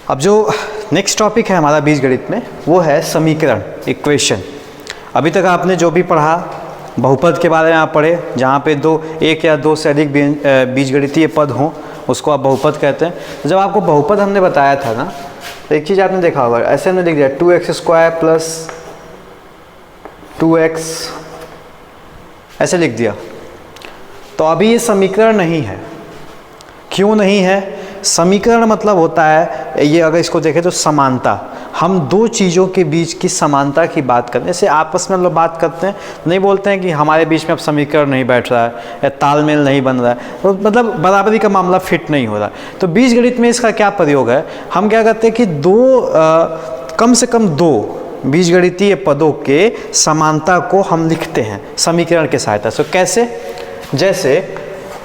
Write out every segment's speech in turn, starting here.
अब जो next topic है हमारा बीजगणित में वो है समीकरण, इक्वेशन। अभी तक आपने जो भी पढ़ा बहुपद के बारे में आप पढ़े, जहाँ पे एक या दो से अधिक बीजगणितीय पद हों उसको आप बहुपद कहते हैं। तो जब आपको बहुपद हमने बताया था ना, तो एक चीज़ आपने देखा होगा, ऐसे हमने लिख दिया 2x² प्लस 2x, ऐसे लिख दिया। तो अभी ये समीकरण नहीं है। क्यों नहीं है? समीकरण मतलब होता है, ये अगर इसको देखें तो समानता। हम दो चीज़ों के बीच की समानता की बात करते हैं। जैसे आपस में हम लोग बात करते हैं, नहीं बोलते हैं कि हमारे बीच में अब समीकरण नहीं बैठ रहा है या तालमेल नहीं बन रहा है, तो मतलब बराबरी का मामला फिट नहीं हो रहा है। तो बीजगणित में इसका क्या प्रयोग है? हम क्या करते हैं कि कम से कम दो बीजगणितीय पदों के समानता को हम लिखते हैं समीकरण के सहायता से। कैसे? जैसे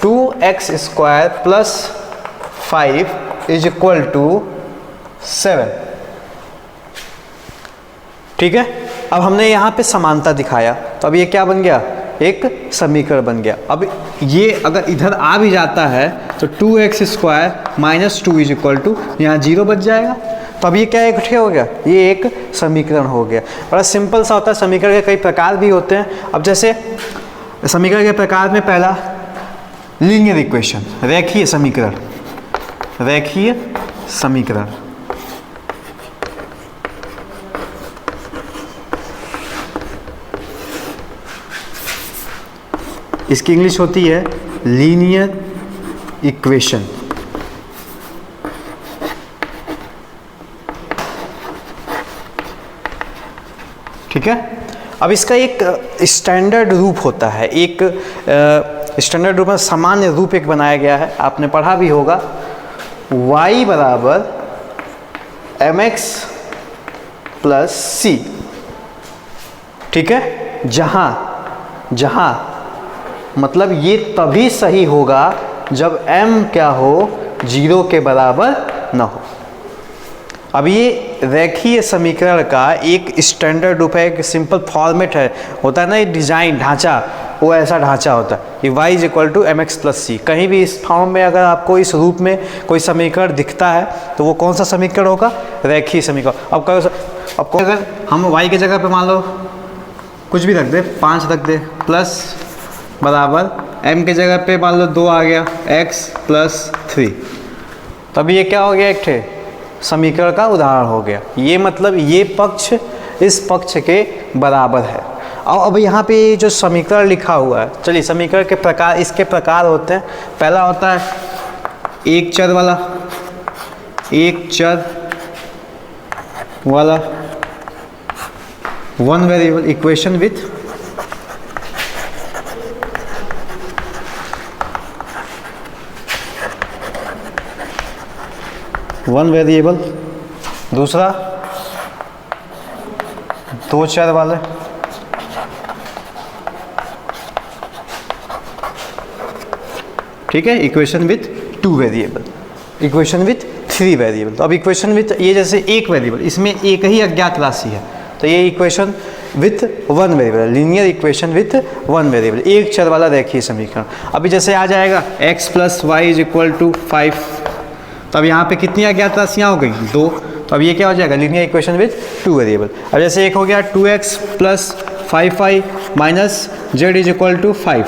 2x² plus 5 is equal to 7। ठीक है, अब हमने यहाँ पे समानता दिखाया, तो अब ये क्या बन गया? एक समीकरण बन गया। अब ये अगर इधर आ भी जाता है तो 2x² minus 2 is equal to, यहाँ 0 बच जाएगा। तो अब ये क्या इकट्ठे हो गया? ये एक समीकरण हो गया। बड़ा सिंपल सा होता है। समीकरण के कई प्रकार भी होते हैं। अब जैसे समीकरण के प्रकार में पहला लीनियर इक्वेशन, रेखीय समीकरण। रेखीय समीकरण, इसकी इंग्लिश होती है लीनियर इक्वेशन। ठीक है, अब इसका एक स्टैंडर्ड रूप होता है, एक स्टैंडर्ड रूप में सामान्य रूप एक बनाया गया है, आपने पढ़ा भी होगा। y बराबर mx प्लस c। ठीक है, जहां मतलब ये तभी सही होगा जब m क्या हो? 0 के बराबर न हो। अब ये रेखीय समीकरण का एक स्टैंडर्ड रूप है, एक सिंपल फॉर्मेट है, होता है ना, ये डिजाइन ढांचा, वो ऐसा ढांचा होता है कि y is equal to mx plus c। कहीं भी इस फॉर्म में अगर आपको इस रूप में कोई समीकरण दिखता है तो वो कौन सा समीकरण होगा? रेखीय समीकरण। अब अगर हम y की जगह पे मान लो कुछ भी रख दे, 5 रख दे, प्लस बराबर m की जगह पे मान लो 2 आ गया, x प्लस 3, तब ये क्या हो गया? एक ठे समीकरण का उदाहरण हो गया। ये मतलब ये पक्ष इस पक्ष के बराबर है। और अब यहाँ पे जो समीकरण लिखा हुआ है, चलिए समीकरण के प्रकार, इसके प्रकार होते हैं। पहला होता है एक चर वाला, one variable equation with one variable. दूसरा दो चर वाले, ठीक है, equation with 2 variable, equation with 3 variable. तो अब इक्वेशन विथ, ये जैसे एक वेरिएबल, इसमें एक ही अज्ञात राशि है, तो ये equation with 1 variable, linear equation with 1 variable, एक चर वाला रेखीय समीकरण। अभी जैसे आ जाएगा x plus y is equal to 5, तो अब यहाँ पे कितनी अज्ञात राशियाँ हो गई? 2। तो अब ये क्या हो जाएगा? Linear equation with 2 variable. अब जैसे एक हो गया 2x plus 5y minus z is equal to 5,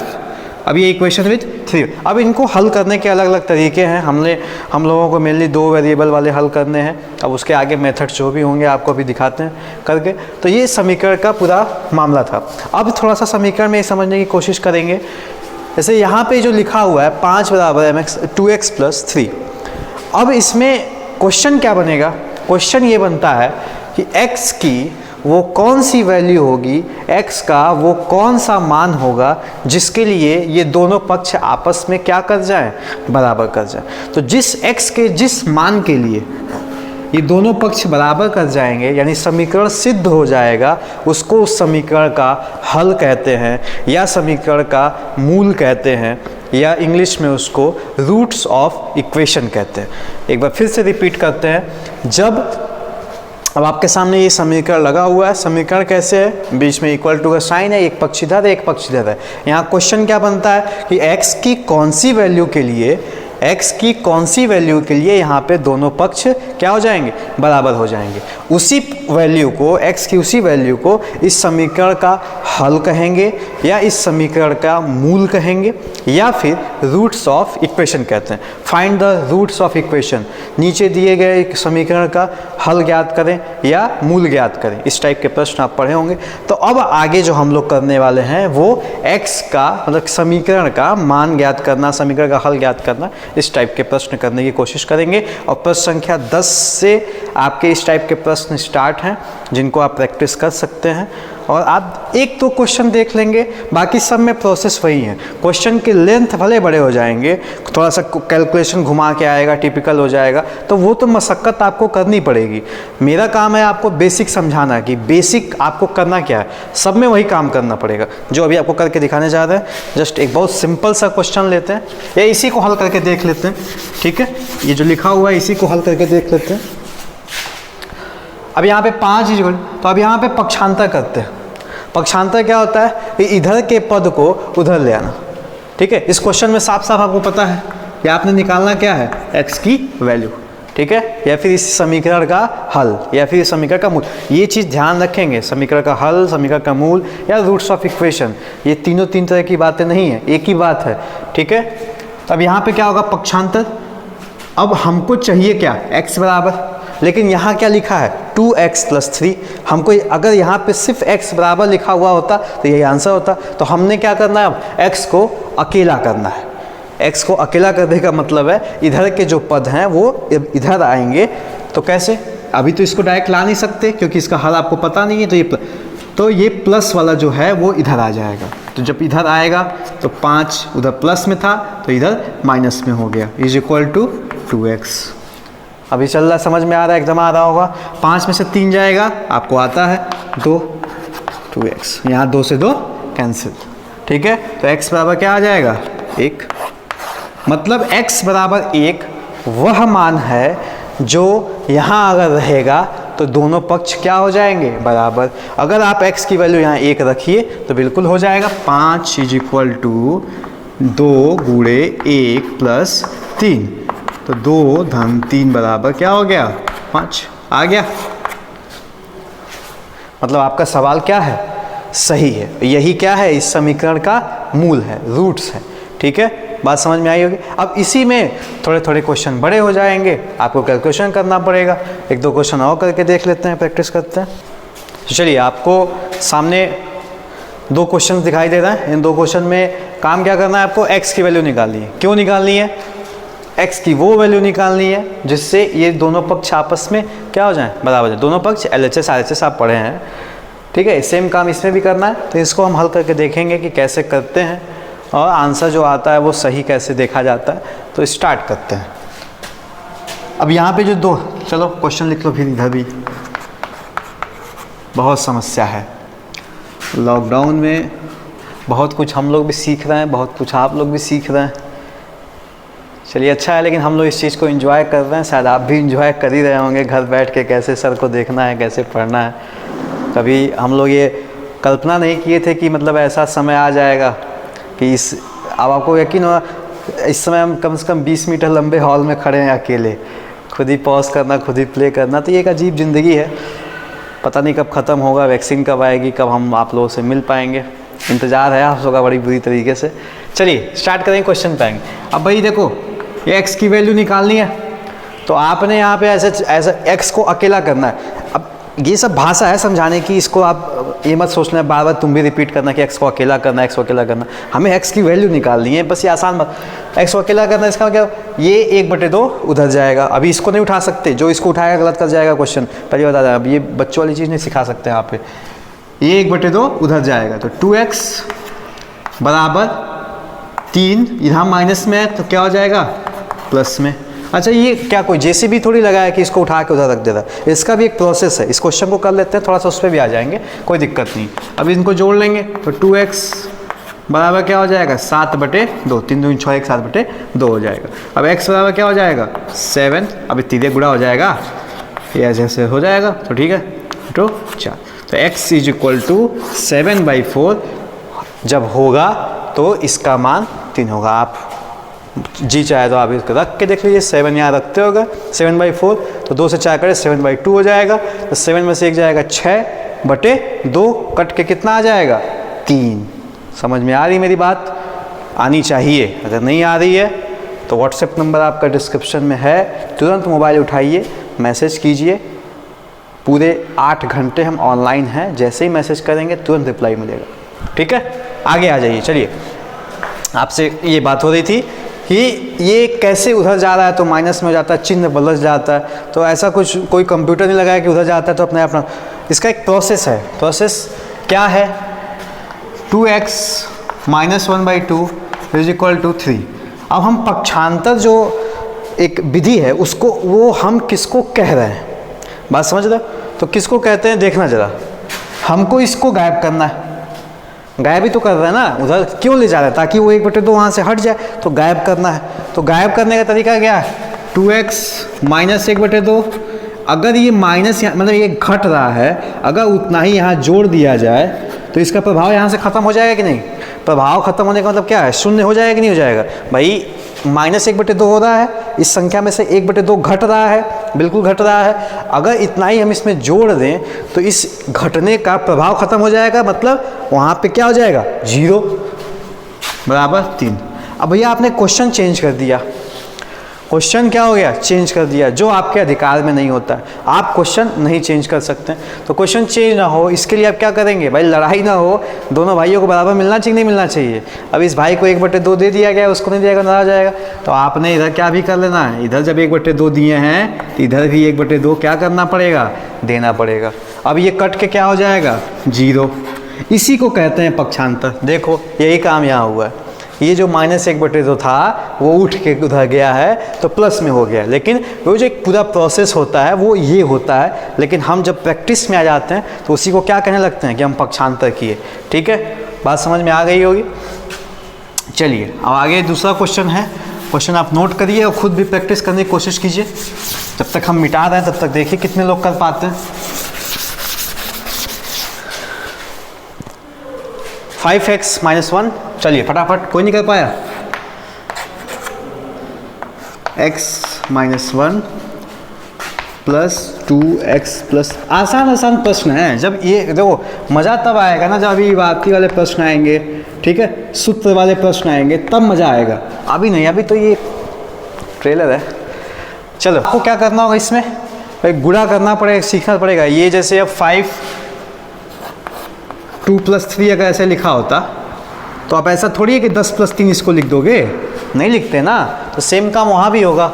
अब ये इक्वेशन विथ 3। अब इनको हल करने के अलग अलग तरीके हैं। हम लोगों को मेनली 2 वेरिएबल वाले हल करने हैं। अब उसके आगे मेथड जो भी होंगे आपको अभी दिखाते हैं करके। तो ये समीकरण का पूरा मामला था। अब थोड़ा सा समीकरण में समझने की कोशिश करेंगे। जैसे यहाँ पे जो लिखा हुआ है 5 बराबर 2x प्लस 3, अब इसमें क्वेश्चन क्या बनेगा? क्वेश्चन ये बनता है कि x की वो कौन सी वैल्यू होगी, x का वो कौन सा मान होगा जिसके लिए ये दोनों पक्ष आपस में क्या कर जाएं? बराबर कर जाएं। तो जिस x के जिस मान के लिए ये दोनों पक्ष बराबर कर जाएंगे, यानी समीकरण सिद्ध हो जाएगा, उसको उस समीकरण का हल कहते हैं, या समीकरण का मूल कहते हैं, या इंग्लिश में उसको रूट्स ऑफ इक्वेशन कहते हैं। एक बार फिर से रिपीट करते हैं। जब अब आपके सामने ये समीकरण लगा हुआ है। समीकरण कैसे है, बीच में इक्वल टू का साइन है, एक पक्ष इधर है एक पक्ष इधर है। यहाँ क्वेश्चन क्या बनता है कि x की कौन सी वैल्यू के लिए, x की कौन सी वैल्यू के लिए यहाँ पे दोनों पक्ष क्या हो जाएंगे, बराबर हो जाएंगे। उसी वैल्यू को, x की उसी वैल्यू को इस समीकरण का हल कहेंगे, या इस समीकरण का मूल कहेंगे, या फिर रूट्स ऑफ इक्वेशन कहते हैं। Find the roots of equation, नीचे दिए गए एक समीकरण का हल ज्ञात करें या मूल ज्ञात करें। इस टाइप के प्रश्न आप पढ़े होंगे। तो अब आगे जो हम लोग करने वाले हैं वो x का मतलब समीकरण का मान ज्ञात करना, समीकरण का हल ज्ञात करना, इस टाइप के प्रश्न करने की कोशिश करेंगे। और प्रश्न संख्या 10 से आपके इस टाइप के प्रश्न स्टार्ट हैं जिनको आप प्रैक्टिस कर सकते हैं। और आप एक तो क्वेश्चन देख लेंगे, बाकी सब में प्रोसेस वही है। क्वेश्चन के लेंथ भले बड़े हो जाएंगे, थोड़ा सा कैलकुलेशन घुमा के आएगा, टिपिकल हो जाएगा, तो वो तो मशक्क़त आपको करनी पड़ेगी। मेरा काम है आपको बेसिक समझाना कि बेसिक आपको करना क्या है, सब में वही काम करना पड़ेगा जो अभी आपको करके दिखाने जा रहे हैं। जस्ट एक बहुत सिंपल सा क्वेश्चन लेते हैं या इसी को हल करके देख लेते हैं, ठीक है। ये जो लिखा हुआ है इसी को हल करके देख लेते हैं। अब यहाँ पे 5 इक्वल, तो अब यहाँ पे पक्षांतर करते हैं। पक्षांतर क्या होता है कि इधर के पद को उधर ले आना, ठीक है। इस क्वेश्चन में साफ साफ आपको पता है कि आपने निकालना क्या है, x की वैल्यू, ठीक है, या फिर इस समीकरण का हल, या फिर इस समीकरण का मूल। ये चीज़ ध्यान रखेंगे, समीकरण का हल, समीकरण का मूल या रूट्स ऑफ इक्वेशन, ये तीनों तीन तरह की बातें नहीं है, एक ही बात है, ठीक है। अब यहाँ पे क्या होगा, पक्षांतर। अब हमको चाहिए क्या, x बराबर, लेकिन यहाँ क्या लिखा है 2x + 3। हमको अगर यहाँ पे सिर्फ x बराबर लिखा हुआ होता तो यही आंसर होता। तो हमने क्या करना है, अब x को अकेला करना है। x को अकेला करने का मतलब है इधर के जो पद हैं वो इधर आएंगे। तो कैसे, अभी तो इसको डायरेक्ट ला नहीं सकते क्योंकि इसका हल आपको पता नहीं है। तो ये प्लस वाला जो है वो इधर आ जाएगा। तो जब इधर आएगा तो 5 उधर प्लस में था तो इधर माइनस में हो गया, = 2x। अभी चल रहा, समझ में आ रहा है, एकदम आ रहा होगा। 5 में से 3 जाएगा, आपको आता है 2x, यहाँ 2 से 2 कैंसिल, ठीक है। तो x बराबर क्या आ जाएगा, 1। मतलब x बराबर 1 वह मान है जो यहाँ अगर रहेगा तो दोनों पक्ष क्या हो जाएंगे, बराबर। अगर आप x की वैल्यू यहाँ 1 रखिए तो बिल्कुल हो जाएगा। 5 = 2 × 1 + 3, तो 2 - 3 बराबर क्या हो गया, 5 आ गया। मतलब आपका सवाल क्या है, सही है। यही क्या है, इस समीकरण का मूल है, रूट्स है, ठीक है। बात समझ में आई होगी। अब इसी में थोड़े थोड़े क्वेश्चन बड़े हो जाएंगे, आपको कैलकुलेशन करना पड़ेगा। 1-2 क्वेश्चन और करके देख लेते हैं, प्रैक्टिस करते हैं। तो चलिए, आपको सामने 2 क्वेश्चन दिखाई दे रहे हैं। इन 2 क्वेश्चन में काम क्या करना है, आपको x की वैल्यू निकालनी है। क्यों निकालनी है, x की वो वैल्यू निकालनी है जिससे ये दोनों पक्ष आपस में क्या हो जाए, बराबर है। दोनों पक्ष LHS RHS आप पढ़े हैं, ठीक है। सेम काम इसमें भी करना है। तो इसको हम हल करके देखेंगे कि कैसे करते हैं और आंसर जो आता है वो सही कैसे देखा जाता है। तो स्टार्ट करते हैं। अब यहाँ पे जो 2, चलो क्वेश्चन लिख लो, फिर इधर भी बहुत समस्या है। लॉकडाउन में बहुत कुछ हम लोग भी सीख रहे हैं, बहुत कुछ आप लोग भी सीख रहे हैं। चलिए, अच्छा है, लेकिन हम लोग इस चीज़ को एंजॉय कर रहे हैं। शायद आप भी एंजॉय कर ही रहे होंगे घर बैठ के, कैसे सर को देखना है, कैसे पढ़ना है। कभी हम लोग ये कल्पना नहीं किए थे कि मतलब ऐसा समय आ जाएगा कि अब आपको यकीन हो, इस समय हम कम से कम 20 मीटर लंबे हॉल में खड़े हैं अकेले, खुद ही पॉज करना, खुद ही प्ले करना। तो ये एक अजीब ज़िंदगी है, पता नहीं कब ख़त्म होगा, वैक्सीन कब आएगी, कब हम आप लोगों से मिल पाएंगे। इंतज़ार है आप लोगों का बड़ी बुरी तरीके से। चलिए स्टार्ट करेंगे, क्वेश्चन पे आएंगे। अब भाई देखो, ये x की वैल्यू निकालनी है, तो आपने यहाँ पे ऐसा x को अकेला करना है। अब ये सब भाषा है समझाने की, इसको आप ये मत सोचना है बार बार तुम भी रिपीट करना कि x को अकेला करना, x को अकेला करना। हमें x की वैल्यू निकालनी है, बस ये आसान बात। x को अकेला करना, इसका क्या, ये 1/2 उधर जाएगा। अभी इसको नहीं उठा सकते, जो इसको उठाएगा गलत कर जाएगा क्वेश्चन, पहले बता दें। अब ये बच्चों वाली चीज़ नहीं सिखा सकते यहाँ पे। ये 1/2 उधर जाएगा, तो 2x बराबर 3, यहाँ माइनस में है तो क्या हो जाएगा, प्लस में। अच्छा, ये क्या कोई JCB थोड़ी लगाया कि इसको उठा के उधर रख देता, इसका भी एक प्रोसेस है। इस क्वेश्चन को कर लेते हैं, थोड़ा सा उस पर भी आ जाएंगे, कोई दिक्कत नहीं। अब इनको जोड़ लेंगे तो 2x बराबर क्या हो जाएगा, 7/2, 3 दूनी 6, 1 7/2 हो जाएगा। अब x बराबर क्या हो जाएगा, 7। अब 3 गुणा हो जाएगा ये ऐसे हो जाएगा, तो ठीक है, तो 4। तो x इज इक्वल टू 7/4 जब होगा तो इसका मान 3 होगा। आप जी चाहे तो आप इसको रख के देख लीजिए, 7 यहाँ रखते होगा 7/4, तो 2 से 4 करें 7/2 हो जाएगा, तो 7 में से 1 जाएगा 6/2, कट के कितना आ जाएगा 3। समझ में आ रही मेरी बात? आनी चाहिए। अगर नहीं आ रही है तो व्हाट्सएप नंबर आपका डिस्क्रिप्शन में है, तुरंत मोबाइल उठाइए, मैसेज कीजिए। पूरे 8 घंटे हम ऑनलाइन हैं, जैसे ही मैसेज करेंगे तुरंत रिप्लाई मिलेगा। ठीक है, आगे आ जाइए। चलिए, आपसे ये बात हो रही थी कि ये कैसे उधर जा रहा है तो माइनस में हो जाता है, चिन्ह बदल जाता है, तो ऐसा कुछ कोई कंप्यूटर नहीं लगाया कि उधर जाता है तो अपने अपना। इसका एक प्रोसेस है। प्रोसेस क्या है? 2x - 1/2 is equal to 3। अब हम पक्षांतर जो एक विधि है उसको, वो हम किसको कह रहे हैं, बात समझ रहे? तो किसको कहते हैं देखना जरा। हमको इसको गायब करना है, गायब ही तो कर रहा है ना, उधर क्यों ले जा रहा है? ताकि वो 1/2 वहाँ से हट जाए, तो गायब करना है। तो गायब करने का तरीका क्या है? 2x - 1/2। अगर ये माइनस मतलब ये घट रहा है, अगर उतना ही यहाँ जोड़ दिया जाए तो इसका प्रभाव यहाँ से ख़त्म हो जाएगा कि नहीं? प्रभाव खत्म होने का मतलब क्या है? शून्य हो जाएगा कि नहीं हो जाएगा? भाई -1/2 हो रहा है, इस संख्या में से 1/2 घट रहा है, बिल्कुल घट रहा है। अगर इतना ही हम इसमें जोड़ दें तो इस घटने का प्रभाव खत्म हो जाएगा, मतलब वहाँ पे क्या हो जाएगा 0 बराबर 3। अब भैया आपने क्वेश्चन चेंज कर दिया। क्वेश्चन क्या हो गया? चेंज कर दिया, जो आपके अधिकार में नहीं होता है। आप क्वेश्चन नहीं चेंज कर सकते। तो क्वेश्चन चेंज ना हो इसके लिए आप क्या करेंगे? भाई लड़ाई ना हो, दोनों भाइयों को बराबर मिलना चाहिए, नहीं मिलना चाहिए। अब इस भाई को 1/2 दे दिया गया, उसको नहीं दिया गया, नाराज जाएगा। तो आपने इधर क्या भी कर लेना है, इधर जब 1/2 दिए हैं तो इधर भी 1/2 क्या करना पड़ेगा? देना पड़ेगा। अब ये कट के क्या हो जाएगा? 0। इसी को कहते हैं पक्षांतर। देखो यही काम यहाँ हुआ है। ये जो -1/2 था वो उठ के उधर गया है तो प्लस में हो गया, लेकिन वो जो एक पूरा प्रोसेस होता है वो ये होता है। लेकिन हम जब प्रैक्टिस में आ जाते हैं तो उसी को क्या कहने लगते हैं कि हम पक्षांतर किए। ठीक है, बात समझ में आ गई होगी। चलिए अब आगे दूसरा क्वेश्चन है। क्वेश्चन आप नोट करिए और खुद भी प्रैक्टिस करने की कोशिश कीजिए। जब तक हम मिटा रहे हैं तब तक देखिए कितने लोग कर पाते हैं। 5x - 1, चलिए फटाफट, कोई नहीं कर पाया? x - 1 प्लस 2x प्लस, आसान प्रश्न है। जब ये देखो मज़ा तब आएगा ना जब अभी बाकी वाले प्रश्न आएंगे, ठीक है, सूत्र वाले प्रश्न आएंगे, तब मज़ा आएगा। अभी नहीं, अभी तो ये ट्रेलर है। चलो आपको क्या करना होगा इसमें? भाई गुणा करना पड़ेगा, सीखना पड़ेगा। ये जैसे अब 5 2 + 3 अगर ऐसे लिखा होता तो आप ऐसा थोड़ी है कि 10 + 3 इसको लिख दोगे, नहीं लिखते ना। तो सेम काम वहाँ भी होगा।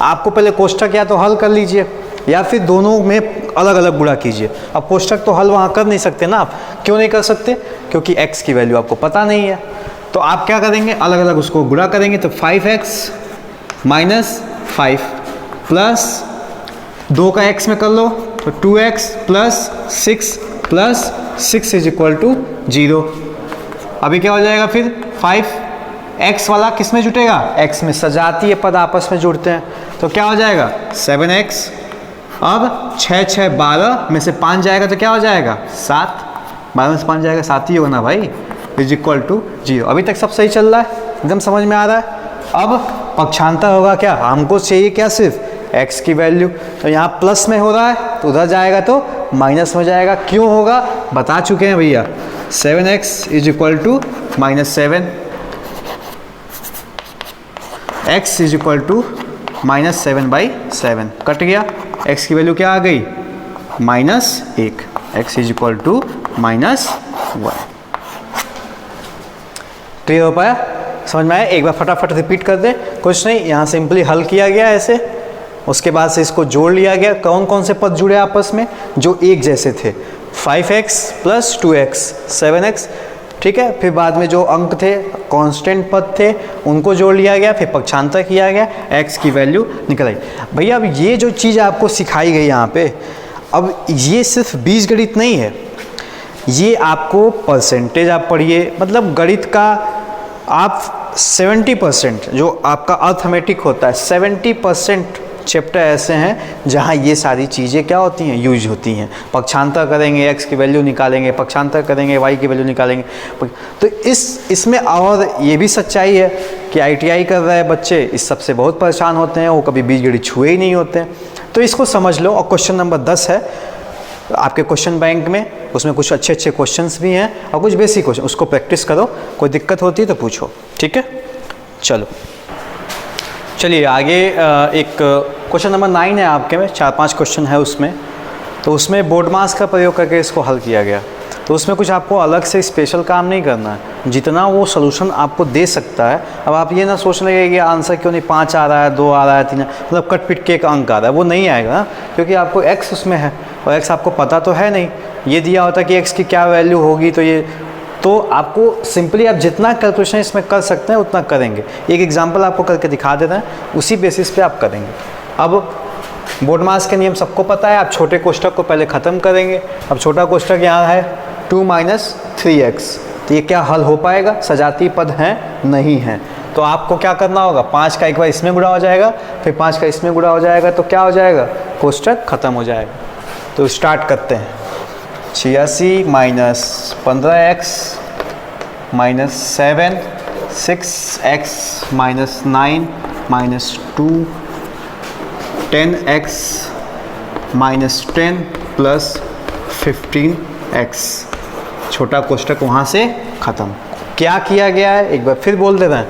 आपको पहले कोष्ठक या तो हल कर लीजिए या फिर दोनों में अलग अलग गुणा कीजिए। अब कोष्ठक तो हल वहाँ कर नहीं सकते ना आप। क्यों नहीं कर सकते? क्योंकि x की वैल्यू आपको पता नहीं है। तो आप क्या करेंगे? अलग अलग उसको गुणा करेंगे। तो 5x - 5 प्लस 2 का x में कर लो तो 2x plus 6 is equal to 0। अभी क्या हो जाएगा फिर? 5x वाला किस में जुटेगा? x में। सजातीय पद आपस में जुड़ते हैं तो क्या हो जाएगा? 7x। अब 6 × 6 = 12 में से 5 जाएगा तो क्या हो जाएगा? 7। 12 में से 5 जाएगा 7 ही होगा ना भाई, इज इक्वल टू 0। अभी तक सब सही चल रहा है, एकदम समझ में आ रहा है। अब पक्षांतर होगा क्या? हमको चाहिए क्या? सिर्फ x की वैल्यू। तो यहाँ प्लस में हो रहा है तो उधर जाएगा तो माइनस में जाएगा। क्यों होगा? बता चुके हैं भैया। 7x is equal to -7, x is equal to -7/7। Cut गया। x की वैल्यू क्या आ गई? -1। x is equal to -1। Clear हो पाया? समझ में आया? एक बार फटाफट रिपीट कर दे। कुछ नहीं, यहाँ सिंपली हल किया गया ऐसे, उसके बाद से इसको जोड़ लिया गया। कौन कौन से पद जुड़े आपस में? जो एक जैसे थे। 5x प्लस 2x 7x, ठीक है। फिर बाद में जो अंक थे, कांस्टेंट पद थे, उनको जोड़ लिया गया। फिर पक्षांतर किया गया, x की वैल्यू निकल आई। भैया अब ये जो चीज़ आपको सिखाई गई यहाँ पे, अब ये सिर्फ बीजगणित नहीं है, ये आपको परसेंटेज आप पढ़िए। मतलब गणित का आप 70% जो आपका अर्थमेटिक होता है 70% चैप्टर ऐसे हैं जहाँ ये सारी चीज़ें क्या होती हैं, यूज होती हैं। पक्षांतर करेंगे, x की वैल्यू निकालेंगे, पक्षांतर करेंगे, y की वैल्यू निकालेंगे। तो इसमें और ये भी सच्चाई है कि ITI कर रहे हैं बच्चे, इस सबसे बहुत परेशान होते हैं, वो कभी बीजगणित छुए ही नहीं होते हैं। तो इसको समझ लो। और क्वेश्चन नंबर 10 है आपके क्वेश्चन बैंक में, उसमें कुछ अच्छे अच्छे क्वेश्चंस भी हैं और कुछ बेसिक क्वेश्चन, उसको प्रैक्टिस करो, कोई दिक्कत होती है तो पूछो, ठीक है। चलो चलिए आगे। एक क्वेश्चन नंबर 9 है आपके में, 4-5 क्वेश्चन है उसमें। तो उसमें बोर्ड मास का प्रयोग करके इसको हल किया गया। तो उसमें कुछ आपको अलग से स्पेशल काम नहीं करना है, जितना वो सोल्यूशन आपको दे सकता है। अब आप ये ना सोचने लगे कि आंसर क्यों नहीं 5 आ रहा है, 2 आ रहा है, 3, मतलब कट पिट के एक अंक आ रहा है, वो नहीं आएगा ना, क्योंकि आपको x उसमें है और x आपको पता तो है नहीं। ये दिया होता कि x की क्या वैल्यू होगी, तो आपको सिंपली आप जितना कैलकुलेशन इसमें कर सकते हैं उतना करेंगे। एक एग्जांपल आपको करके दिखा देते हैं, उसी बेसिस पे आप करेंगे। अब बोर्ड मास के नियम सबको पता है, आप छोटे कोष्ठक को पहले ख़त्म करेंगे। अब छोटा कोष्ठक यहाँ है 2 - 3x, तो ये क्या हल हो पाएगा, सजातीय पद हैं नहीं है। तो आपको क्या करना होगा, 5 का एक बार इसमें गुणा हो जाएगा, फिर 5 का इसमें गुणा हो जाएगा, तो क्या हो जाएगा, कोष्ठक ख़त्म हो जाएगा। तो स्टार्ट करते हैं। 86 - 15x - 7 6x - 9 - 2 10x - 10 + 15x। छोटा कोष्ठक वहाँ से ख़त्म। क्या किया गया है एक बार फिर बोल देते हैं।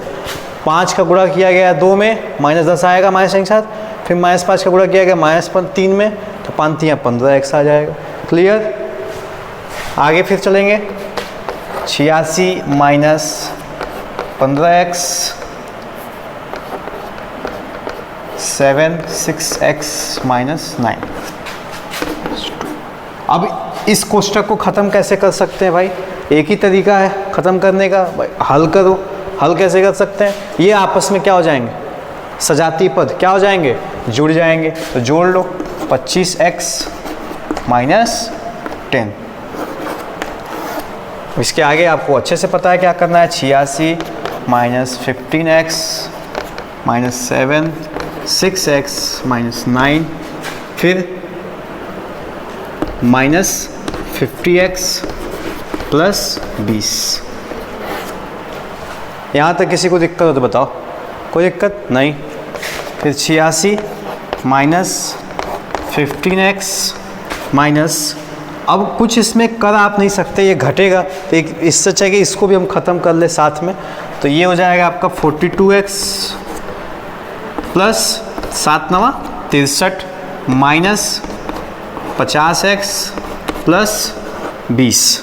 5 का गुणा किया गया है 2 में, -10 आएगा माइनस के साथ, फिर -5 का गुणा किया गया -3 में, तो 5 × 15x आ जाएगा। क्लियर। आगे फिर चलेंगे। 86 - 15x 7 6x - 9। अब इस कोष्ठक को ख़त्म कैसे कर सकते हैं भाई, एक ही तरीका है ख़त्म करने का, भाई हल करो। हल कैसे कर सकते हैं, ये आपस में क्या हो जाएंगे, सजातीय पद क्या हो जाएंगे, जुड़ जाएंगे। तो जोड़ लो, 25x - 10। इसके आगे आपको अच्छे से पता है क्या करना है। 86 - 15x - 7 6x - 9, फिर -50x + 20। यहाँ तक किसी को दिक्कत हो तो बताओ, कोई दिक्कत नहीं। फिर 86 - 15x अब कुछ इसमें कर आप नहीं सकते, ये घटेगा, तो एक इससे चाहिए इसको भी हम ख़त्म कर ले साथ में। तो ये हो जाएगा आपका 42x + 7 × 9 = 63 - 50x + 20।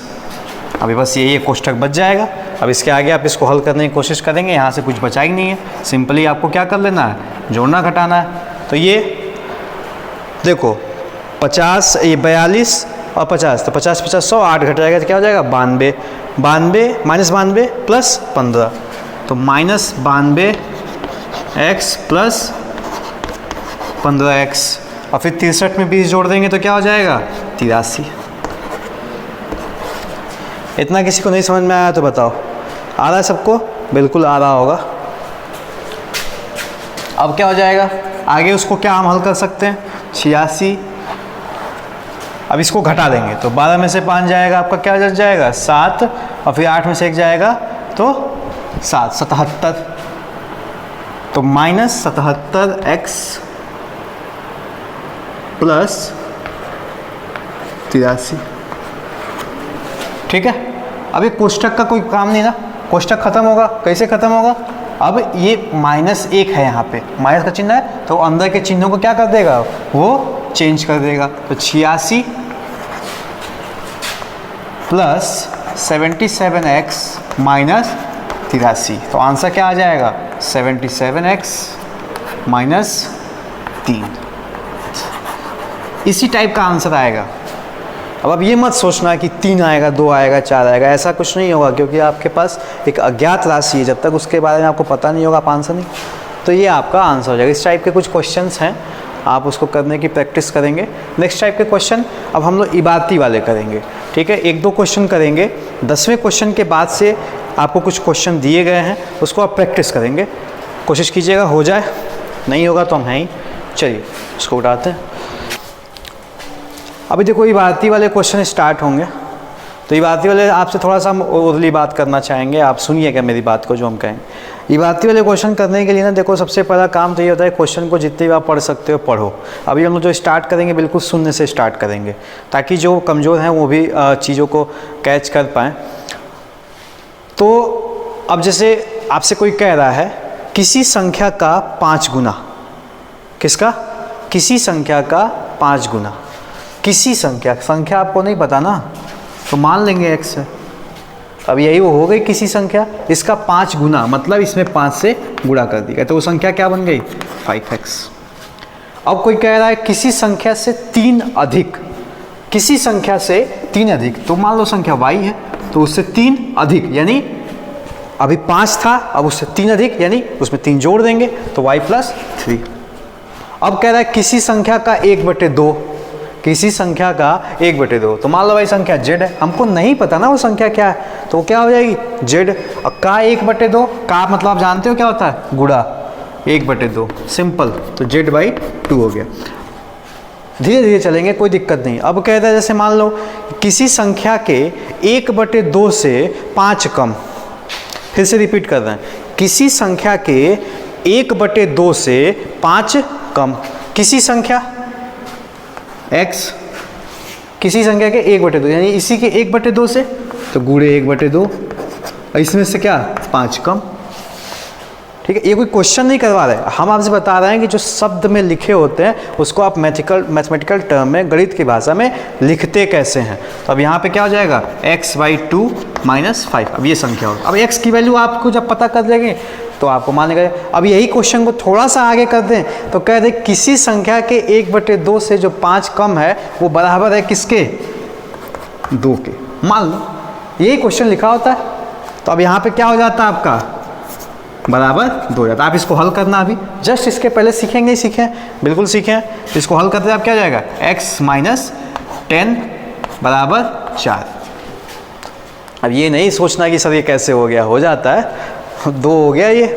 अभी बस ये कोष्ठक बच जाएगा। अब इसके आगे आप इसको हल करने की कोशिश करेंगे, यहाँ से कुछ बचा ही नहीं है, सिंपली आपको क्या कर लेना है, जोड़ना घटाना है। तो ये देखो 50, ये 42 और 50, तो 50 50 100, 8 घट जाएगा, तो क्या हो जाएगा 92 92 -92 + 15, तो -92x + 15x, और फिर 63 में 20 जोड़ देंगे तो क्या हो जाएगा 83। इतना किसी को नहीं समझ में आया तो बताओ, आ रहा है सबको, बिल्कुल आ रहा होगा। अब क्या हो जाएगा आगे, उसको क्या हम हल कर सकते हैं, 86, अब इसको घटा देंगे तो 12 में से 5 जाएगा, आपका क्या बच जाएगा 7, और फिर 8 में से 1 जाएगा तो 7 77, तो -77x + 83। ठीक है। अब ये कोष्ठक का कोई काम नहीं ना, कोष्ठक खत्म होगा, कैसे खत्म होगा, अब ये -1 है, यहाँ पे माइनस का चिन्ह है, तो अंदर के चिन्हों को क्या कर देगा, वो चेंज कर देगा। तो 86 + 77x - 83, तो आंसर क्या आ जाएगा 77x - 3। इसी टाइप का आंसर आएगा। अब ये मत सोचना कि 3 आएगा, 2 आएगा, 4 आएगा, ऐसा कुछ नहीं होगा, क्योंकि आपके पास एक अज्ञात राशि है, जब तक उसके बारे में आपको पता नहीं होगा आप आंसर नहीं, तो ये आपका आंसर हो जाएगा। इस टाइप के कुछ क्वेश्चंस हैं, आप उसको करने की प्रैक्टिस करेंगे। नेक्स्ट टाइप के क्वेश्चन अब हम लोग इबारती वाले करेंगे, ठीक है। 1-2 क्वेश्चन करेंगे, 10वें क्वेश्चन के बाद से आपको कुछ क्वेश्चन दिए गए हैं, उसको आप प्रैक्टिस करेंगे, कोशिश कीजिएगा हो जाए, नहीं होगा तो हम हैं ही, चलिए इसको उठाते हैं। अभी देखो इबारती वाले क्वेश्चन स्टार्ट होंगे, तो इबारती वाले आपसे थोड़ा सा हम ओरली बात करना चाहेंगे, आप सुनिएगा मेरी बात को जो हम कहेंगे। इबारती वाले क्वेश्चन करने के लिए ना देखो सबसे पहला काम तो ये होता है क्वेश्चन को जितनी बार पढ़ सकते हो पढ़ो। अभी हम लोग जो स्टार्ट करेंगे बिल्कुल सुनने से स्टार्ट करेंगे ताकि जो कमज़ोर हैं वो भी चीज़ों को कैच कर पाएँ। तो अब जैसे आपसे कोई कह रहा है किसी संख्या का 5 गुना, किसका? किसी संख्या का 5 गुना, किसी संख्या आपको नहीं पता ना, तो मान लेंगे x है। अब यही वो हो गई किसी संख्या, इसका 5 गुना मतलब इसमें 5 से गुणा कर दिया, तो वो संख्या क्या बन गई? 5x। अब कोई कह रहा है किसी संख्या से 3 अधिक, किसी संख्या से 3 अधिक, तो मान लो संख्या y है तो उससे 3 अधिक, यानी अभी 5 था अब उससे 3 अधिक यानी उसमें 3 जोड़ देंगे तो y + 3। अब कह रहा है किसी संख्या का 1/2, किसी संख्या का 1/2, तो मान लो भाई संख्या z है, हमको नहीं पता ना वो संख्या क्या है, तो वो क्या हो जाएगी z। का 1/2, का मतलब आप जानते हो क्या होता है? गुणा 1/2, सिंपल, तो z/2 हो गया। धीरे धीरे चलेंगे, कोई दिक्कत नहीं। अब कहता है जैसे मान लो किसी संख्या के 1/2 से 5 कम, फिर से रिपीट कर रहे हैं, किसी संख्या के 1/2 से 5 कम, किसी संख्या x, किसी संख्या के 1/2 यानी इसी के 1/2 से, तो गुणे 1/2, इसमें से क्या 5 कम। ठीक है, ये कोई क्वेश्चन नहीं करवा रहे, हम आपसे बता रहे हैं कि जो शब्द में लिखे होते हैं उसको आप मैथमेटिकल टर्म में, गणित की भाषा में लिखते कैसे हैं। तो अब यहाँ पे क्या हो जाएगा x/2 - 5। अब ये संख्या होगा, अब x की वैल्यू आपको जब पता कर देंगे तो आपको मानेगा। अब यही क्वेश्चन को थोड़ा सा आगे कर दें तो कह दे किसी संख्या के 1/2 से जो 5 कम है वो बराबर है किसके? 2 के। मान लो यही क्वेश्चन लिखा होता है, तो अब यहाँ पे क्या हो जाता है आपका? बराबर 2 हो जाता है। आप इसको हल करना अभी जस्ट इसके पहले सीखेंगे, नहीं सीखें? बिल्कुल सीखें। इसको हल करते आप क्या हो जाएगा? x - 10 = 4। अब ये नहीं सोचना कि सर ये कैसे हो गया, हो जाता है, 2 हो गया ये,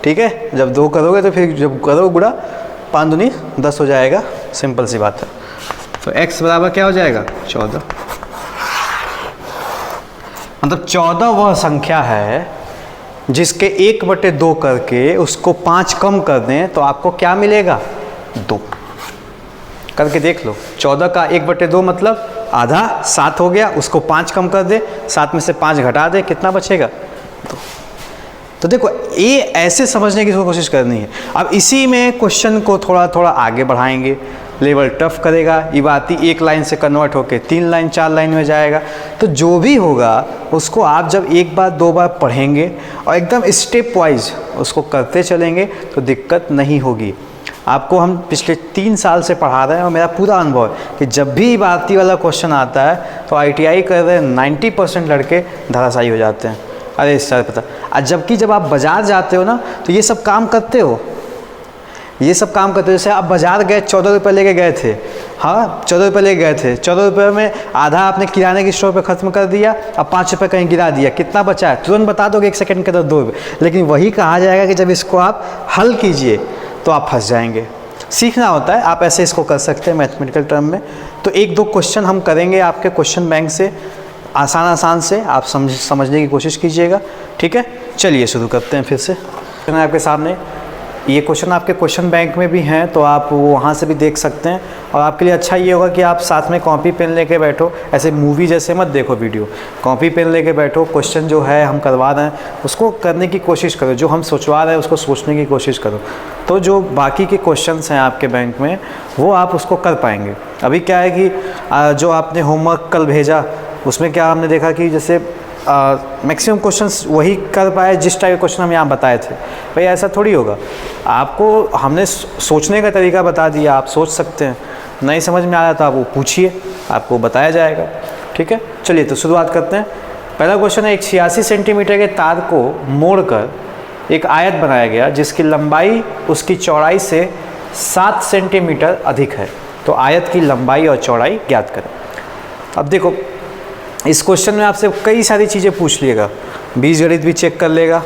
ठीक है। जब 2 करोगे तो फिर जब करोगे गुणा 5 दूनी 10 हो जाएगा, सिंपल सी बात है। तो x बराबर क्या हो जाएगा? 14। मतलब 14 वह संख्या है जिसके 1/2 करके उसको 5 कम कर दें तो आपको क्या मिलेगा? 2। करके देख लो, 14 का 1/2 मतलब आधा 7 हो गया, उसको 5 कम कर दे, 7 में से 5 घटा दे, कितना बचेगा? 2। तो देखो ये ऐसे समझने की कोशिश करनी है। अब इसी में क्वेश्चन को थोड़ा थोड़ा आगे बढ़ाएंगे, लेवल टफ करेगा, इबारती 1 लाइन से कन्वर्ट होकर 3 लाइन 4 लाइन में जाएगा। तो जो भी होगा उसको आप जब 1 बार 2 बार पढ़ेंगे और एकदम स्टेप वाइज उसको करते चलेंगे तो दिक्कत नहीं होगी। आपको हम पिछले 3 साल से पढ़ा रहे हैं और मेरा पूरा अनुभव है कि जब भी इबारती वाला क्वेश्चन आता है तो ITI कर रहे 90% लड़के धराशायी हो जाते हैं। अरे सर पता, जबकि जब आप बाज़ार जाते हो ना तो ये सब काम करते हो, ये सब काम करते हो। जैसे आप बाज़ार गए 14 रुपये लेके गए थे, हाँ 14 रुपये लेके गए थे, 14 रुपये में आधा आपने किराने की स्टोर पे ख़त्म कर दिया, अब 5 रुपये कहीं गिरा दिया, कितना बचा है? तुरंत बता दोगे 1 सेकंड के अंदर 2 रुपये। लेकिन वही कहा जाएगा कि जब इसको आप हल कीजिए तो आप फंस जाएंगे। सीखना होता है, आप ऐसे इसको कर सकते हैं मैथमेटिकल टर्म में। तो 1-2 क्वेश्चन हम करेंगे आपके क्वेश्चन बैंक से, आसान से आप समझने की कोशिश कीजिएगा, ठीक है। चलिए शुरू करते हैं फिर से। आपके सामने ये क्वेश्चन आपके क्वेश्चन बैंक में भी हैं, तो आप वहाँ से भी देख सकते हैं। और आपके लिए अच्छा ये होगा कि आप साथ में कॉपी पेन लेके बैठो, ऐसे मूवी जैसे मत देखो वीडियो, कॉपी पेन लेके बैठो। क्वेश्चन जो है हम करवा रहे हैं उसको करने की कोशिश करो, जो हम सोचवा रहे हैं उसको सोचने की कोशिश करो, तो जो बाकी के क्वेश्चंस हैं आपके बैंक में वो आप उसको कर पाएंगे। अभी क्या है कि जो आपने होमवर्क कल भेजा उसमें क्या हमने देखा कि जैसे मैक्सिमम क्वेश्चंस वही कर पाए जिस टाइप के क्वेश्चन हम यहाँ बताए थे। भाई ऐसा थोड़ी होगा, आपको हमने सोचने का तरीका बता दिया, आप सोच सकते हैं। नहीं समझ में आ रहा तो आप वो पूछिए, आपको बताया जाएगा, ठीक है। चलिए तो शुरुआत करते हैं। पहला क्वेश्चन है, एक 86 सेंटीमीटर के तार को मोड़कर एक आयत बनाया गया जिसकी लंबाई उसकी चौड़ाई से 7 सेंटीमीटर अधिक है, तो आयत की लंबाई और चौड़ाई ज्ञात करें। अब देखो इस क्वेश्चन में आपसे कई सारी चीज़ें पूछ लिएगा, बीजगणित भी चेक कर लेगा,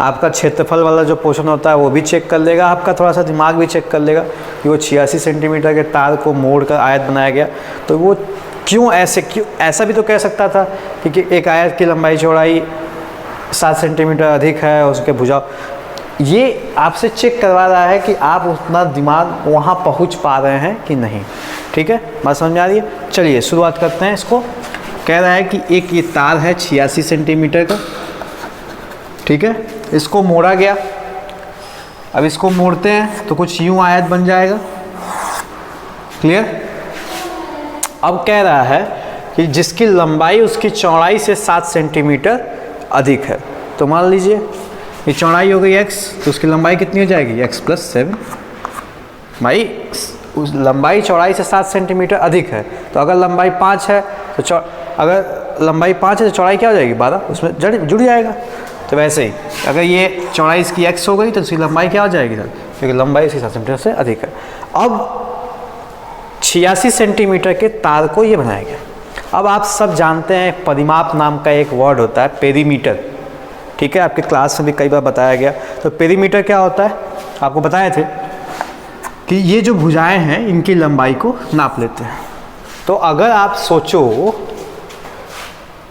आपका क्षेत्रफल वाला जो पोर्शन होता है वो भी चेक कर लेगा, आपका थोड़ा सा दिमाग भी चेक कर लेगा कि वो 86 सेंटीमीटर के तार को मोड़ कर आयत बनाया गया, तो वो क्यों ऐसा भी तो कह सकता था कि एक आयत की लंबाई चौड़ाई 7 सेंटीमीटर अधिक है, उसके भुजा, ये आपसे चेक करवा रहा है कि आप उतना दिमाग वहाँ पहुँच पा रहे हैं कि नहीं। ठीक है, बात समझ में आ रही है। चलिए शुरुआत करते हैं। इसको कह रहा है कि एक ये तार है 86 सेंटीमीटर का, ठीक है, इसको मोड़ा गया। अब इसको मोड़ते हैं तो कुछ यूं आयत बन जाएगा। क्लियर। अब कह रहा है कि जिसकी लंबाई उसकी चौड़ाई से 7 सेंटीमीटर अधिक है, तो मान लीजिए ये चौड़ाई हो गई x, तो उसकी लंबाई कितनी हो जाएगी x + 7। भाई उस लंबाई चौड़ाई से 7 सेंटीमीटर अधिक है, तो अगर लंबाई 5 है तो अगर लंबाई 5 है तो चौड़ाई क्या हो जाएगी 12, उसमें जुड़ जाएगा। तो वैसे ही अगर ये चौड़ाई इसकी x हो गई तो उसकी लंबाई क्या हो जाएगी सर, क्योंकि लंबाई इसकी 7 सेंटीमीटर से अधिक है। अब 86 सेंटीमीटर के तार को ये बनाया गया। अब आप सब जानते हैं परिमाप नाम का एक वर्ड होता है पेरीमीटर, ठीक है, आपके क्लास में भी कई बार बताया गया। तो पेरीमीटर क्या होता है, आपको बताए थे कि ये जो भुजाएं हैं इनकी लंबाई को नाप लेते हैं। तो अगर आप सोचो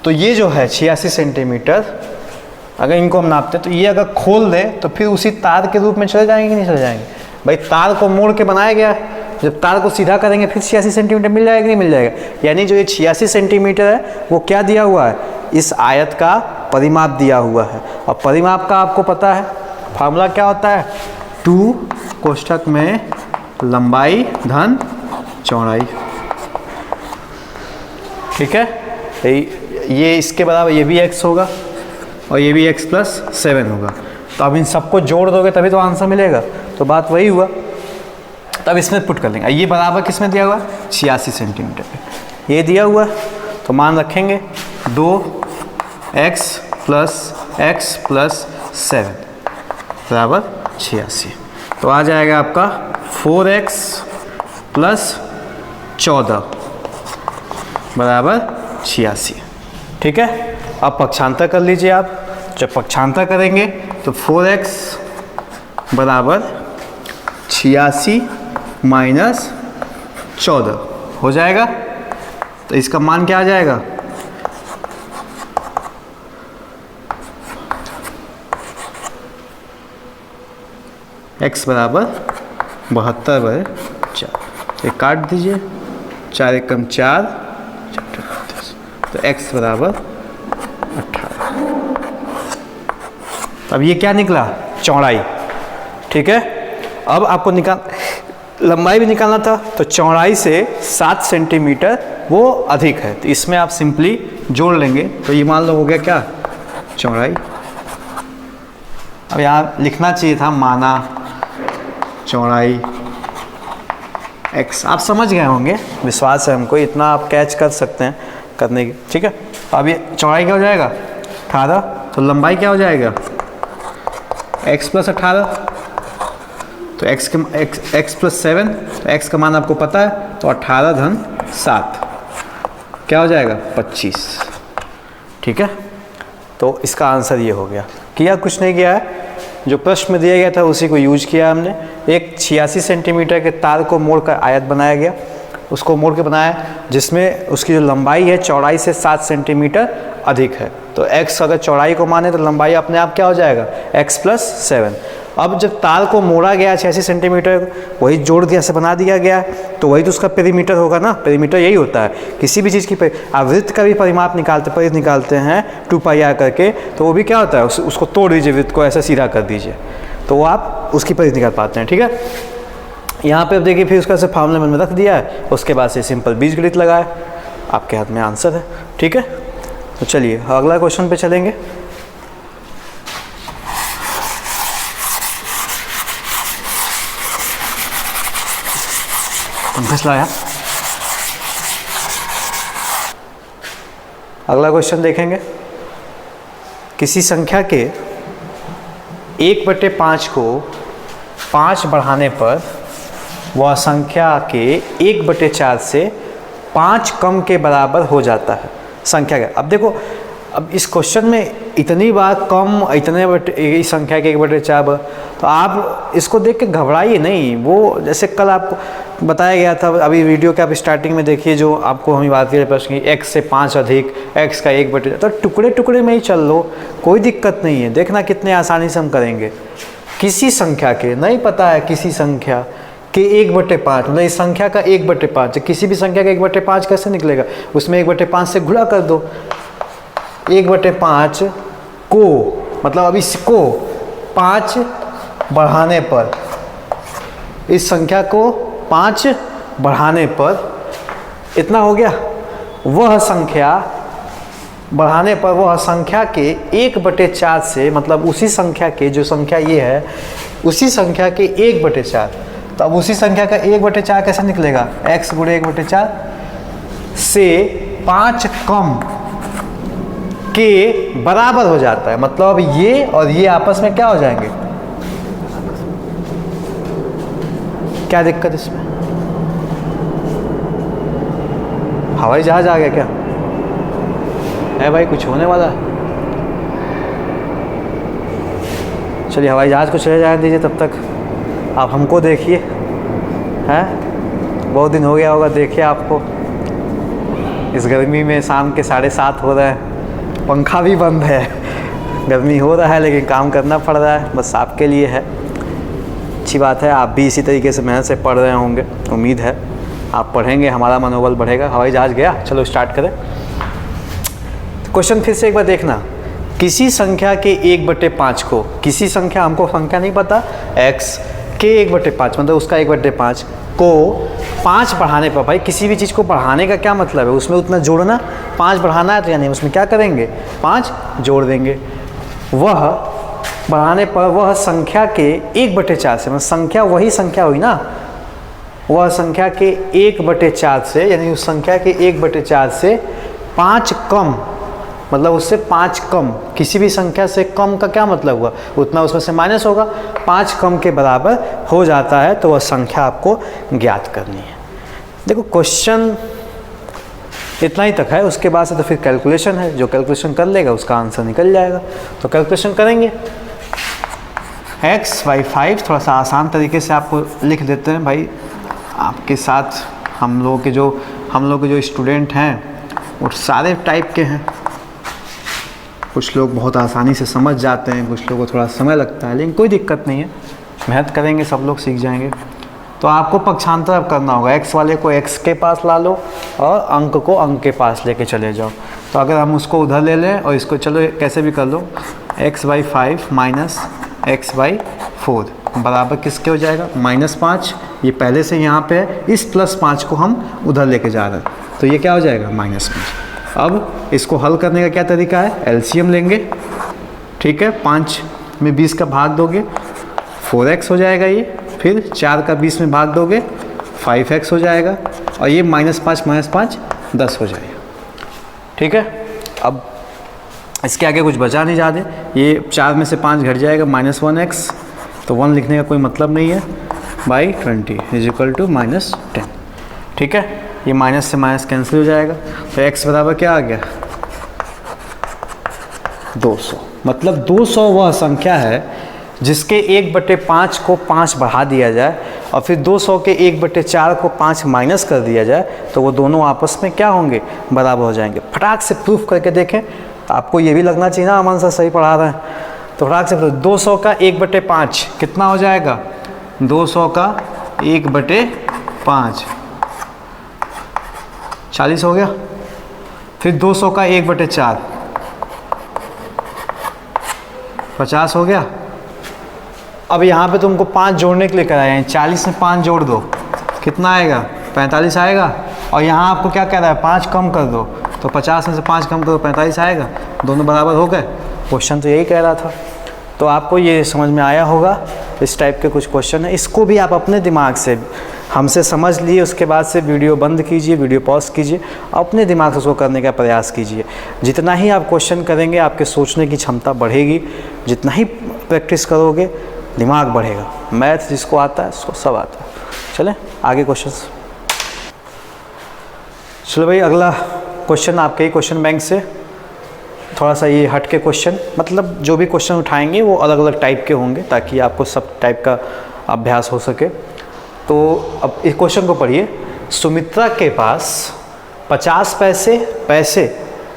तो ये जो है 86 सेंटीमीटर, अगर इनको हम नापते हैं तो ये अगर खोल दें तो फिर उसी तार के रूप में चले जाएंगे कि नहीं चले जाएंगे। भाई तार को मोड़ के बनाया गया है, जब तार को सीधा करेंगे फिर 86 सेंटीमीटर मिल जाएगा कि नहीं मिल जाएगा। यानी जो ये 86 सेंटीमीटर है वो क्या दिया हुआ है, इस आयत का परिमाप दिया हुआ है। और परिमाप का आपको पता है फार्मूला क्या होता है, 2 कोष्ठक में लंबाई धन चौड़ाई। ठीक है, ये इसके बराबर ये भी x होगा और ये भी x + 7 होगा। तो अब इन सबको जोड़ दोगे तभी तो आंसर मिलेगा। तो बात वही हुआ, तब इसमें पुट कर लेंगे। ये बराबर किस में दिया हुआ है, 86 सेंटीमीटर पे ये दिया हुआ है। तो मान रखेंगे 2x + 7 बराबर 86। तो आ जाएगा आपका 4x + 14 बराबर 86। ठीक है, अब पक्षांतर कर लीजिए आप। जब पक्षांतर करेंगे तो 4x बराबर 86 - 14 हो जाएगा। तो इसका मान क्या आ जाएगा, x बराबर 72/4। ये काट दीजिए, 4 × 4 तो x बराबर 18। अब ये क्या निकला, चौड़ाई। ठीक है, अब आपको लंबाई भी निकालना था, तो चौड़ाई से 7 सेंटीमीटर वो अधिक है। तो इसमें आप सिंपली जोड़ लेंगे, तो ये मान लो हो गया क्या, चौड़ाई। अब यहाँ लिखना चाहिए था माना चौड़ाई x। आप समझ गए होंगे, विश्वास है हमको, इतना आप कैच कर सकते हैं करने की। ठीक है, तो अब ये चौड़ाई क्या हो जाएगा 18, तो लंबाई क्या हो जाएगा x + 18, तो x + 7, तो x का मान आपको पता है, तो 18 धन 7 क्या हो जाएगा 25। ठीक है, तो इसका आंसर ये हो गया। किया कुछ नहीं किया है, जो प्रश्न में दिया गया था उसी को यूज किया हमने। एक 86 सेंटीमीटर के तार को मोड़कर आयत बनाया गया, उसको मोड़ के बनाया जिसमें उसकी जो लंबाई है चौड़ाई से 7 सेंटीमीटर अधिक है। तो x अगर चौड़ाई को माने तो लंबाई अपने आप क्या हो जाएगा, x + 7। अब जब तार को मोड़ा गया 86 सेंटीमीटर, वही जोड़ दिया से बना दिया गया, तो वही तो उसका पेरीमीटर होगा ना। पेरीमीटर यही होता है किसी भी चीज़ की। आप वृत्त का भी परिमाप निकालते हैं 2πr करके, तो वो भी क्या होता है, उसको तोड़ दीजिए, वृत्त को ऐसे सीधा कर दीजिए, तो वो आप उसकी परिधि निकाल पाते हैं। ठीक है, यहाँ पे अब देखिए फिर उसका से फार्मूले में रख दिया है, उसके बाद से सिंपल बीजगणित लगाए, आपके हाथ में आंसर है। ठीक है, तो चलिए अगला क्वेश्चन पे चलेंगे। लाया अगला क्वेश्चन देखेंगे। किसी संख्या के 1/5 को 5 बढ़ाने पर वह संख्या के 1/4 से 5 कम के बराबर हो जाता है। संख्या का अब देखो, अब इस क्वेश्चन में इतनी बार कम, इतने बटे इस संख्या के 1/4, तो आप इसको देख के घबराइए नहीं। वो जैसे कल आपको बताया गया था, अभी वीडियो के आप स्टार्टिंग में देखिए, जो आपको हम बात करें प्रश्न की x से 5 अधिक x का 1/4, तो टुकड़े टुकड़े में ही चल लो, कोई दिक्कत नहीं है। देखना कितने आसानी से हम करेंगे। किसी संख्या के, नहीं पता है, किसी संख्या के 1/5, मतलब इस संख्या का 1/5, किसी भी संख्या का 1/5 कैसे निकलेगा, उसमें 1/5 से गुणा कर दो। 1/5 को, मतलब अब इसको 5 बढ़ाने पर, इस संख्या को 5 बढ़ाने पर इतना हो गया। वह संख्या बढ़ाने पर वह संख्या के 1/4 से, मतलब उसी संख्या के, जो संख्या ये है, उसी संख्या के 1/4, तो अब उसी संख्या का 1/4 कैसे निकलेगा, x गुणे 1/4 से 5 कम के बराबर हो जाता है। मतलब ये और ये आपस में क्या हो जाएंगे, क्या दिक्कत इसमें? हवाई जहाज आ गया क्या है भाई, कुछ होने वाला है? चलिए हवाई जहाज को चले जाने दीजिए, तब तक आप हमको देखिए। हैं, बहुत दिन हो गया होगा देखे आपको। इस गर्मी में शाम के 7:30 हो रहे हैं, पंखा भी बंद है, गर्मी हो रहा है लेकिन काम करना पड़ रहा है, बस आपके लिए है। अच्छी बात है, आप भी इसी तरीके से मेहनत से पढ़ रहे होंगे, उम्मीद है आप पढ़ेंगे, हमारा मनोबल बढ़ेगा। हवाई जहाज गया, चलो स्टार्ट करें। क्वेश्चन फिर से एक बार देखना। किसी संख्या के 1/5 को, किसी संख्या, हमको संख्या नहीं पता, x के 1/5 मतलब उसका 1/5 को 5 बढ़ाने पर, भाई किसी भी चीज़ को बढ़ाने का क्या मतलब है, उसमें उतना जोड़ना, 5 बढ़ाना है तो यानी उसमें क्या करेंगे, 5 जोड़ देंगे। वह बढ़ाने पर वह संख्या के 1/4 से, मतलब संख्या वही संख्या हुई ना, वह संख्या के 1/4 से, यानी उस संख्या के 1/4 से 5 कम, मतलब उससे 5 कम, किसी भी संख्या से कम का क्या मतलब हुआ, उतना उसमें से माइनस होगा, 5 कम के बराबर हो जाता है, तो वह संख्या आपको ज्ञात करनी है। देखो क्वेश्चन इतना ही तक है, उसके बाद से तो फिर कैलकुलेशन है, जो कैलकुलेशन कर लेगा उसका आंसर निकल जाएगा। तो कैलकुलेशन करेंगे। x/5 थोड़ा सा आसान तरीके से आपको लिख देते हैं भाई, आपके साथ हम लोग के जो स्टूडेंट हैं वो सारे टाइप के हैं। कुछ लोग बहुत आसानी से समझ जाते हैं, कुछ लोगों को थोड़ा समय लगता है, लेकिन कोई दिक्कत नहीं है, मेहनत करेंगे सब लोग सीख जाएंगे। तो आपको पक्षांतर अब करना होगा, x वाले को x के पास ला लो और अंक को अंक के पास लेके चले जाओ। तो अगर हम उसको उधर ले लें और इसको चलो कैसे भी कर लो, x/5 माइनस x/4 बराबर किसके हो जाएगा, -5। ये पहले से यहाँ पे है, इस +5 को हम उधर लेके जा रहे हैं, तो ये क्या हो जाएगा, -5। अब इसको हल करने का क्या तरीका है, एलसीएम लेंगे, ठीक है, 5 में 20 का भाग दोगे 4x हो जाएगा ये, फिर 4 का 20 में भाग दोगे 5x हो जाएगा, और ये -5 10 हो जाएगा, ठीक है। अब इसके आगे कुछ बचा नहीं ज़्यादा, ये 4 में से 5 घट जाएगा, -1x, तो 1 लिखने का कोई मतलब नहीं है, बाई 20 = -10, ठीक है। ये माइनस से माइनस कैंसिल हो जाएगा, तो x बराबर क्या आ गया, 200। मतलब 200 वह संख्या है जिसके 1/5 को 5 बढ़ा दिया जाए और फिर 200 के 1/4 को 5 माइनस कर दिया जाए, तो वो दोनों आपस में क्या होंगे, बराबर हो जाएंगे। फटाक से प्रूफ करके देखें, तो आपको ये भी लगना चाहिए ना अमन सर सही पढ़ा रहे हैं, तो फटाक से 200 का 1/5 कितना हो जाएगा, 200 का 1/5 40 हो गया, फिर 200 का 1/4 50 हो गया। अब यहाँ पे तुमको 5 जोड़ने के लिए कराए हैं, 40 में 5 जोड़ दो कितना आएगा, 45 आएगा, और यहाँ आपको क्या कह रहा है, 5 कम कर दो, तो 50 में से 5 कम करो 45 आएगा, दोनों बराबर हो गए। क्वेश्चन तो यही कह रहा था, तो आपको ये समझ में आया होगा। इस टाइप के कुछ क्वेश्चन है, इसको भी आप अपने दिमाग से हमसे समझ लिए, उसके बाद से वीडियो बंद कीजिए, वीडियो पॉज कीजिए, अपने दिमाग से उसको करने का प्रयास कीजिए। जितना ही आप क्वेश्चन करेंगे आपके सोचने की क्षमता बढ़ेगी, जितना ही प्रैक्टिस करोगे दिमाग बढ़ेगा। मैथ जिसको आता है उसको सब आता है। चलें आगे क्वेश्चन। चलो भाई अगला क्वेश्चन आपके ही क्वेश्चन बैंक से, थोड़ा सा ये हट के क्वेश्चन, मतलब जो भी क्वेश्चन उठाएंगे वो अलग अलग टाइप के होंगे ताकि आपको सब टाइप का अभ्यास हो सके। तो अब इस क्वेश्चन को पढ़िए। सुमित्रा के पास 50 पैसे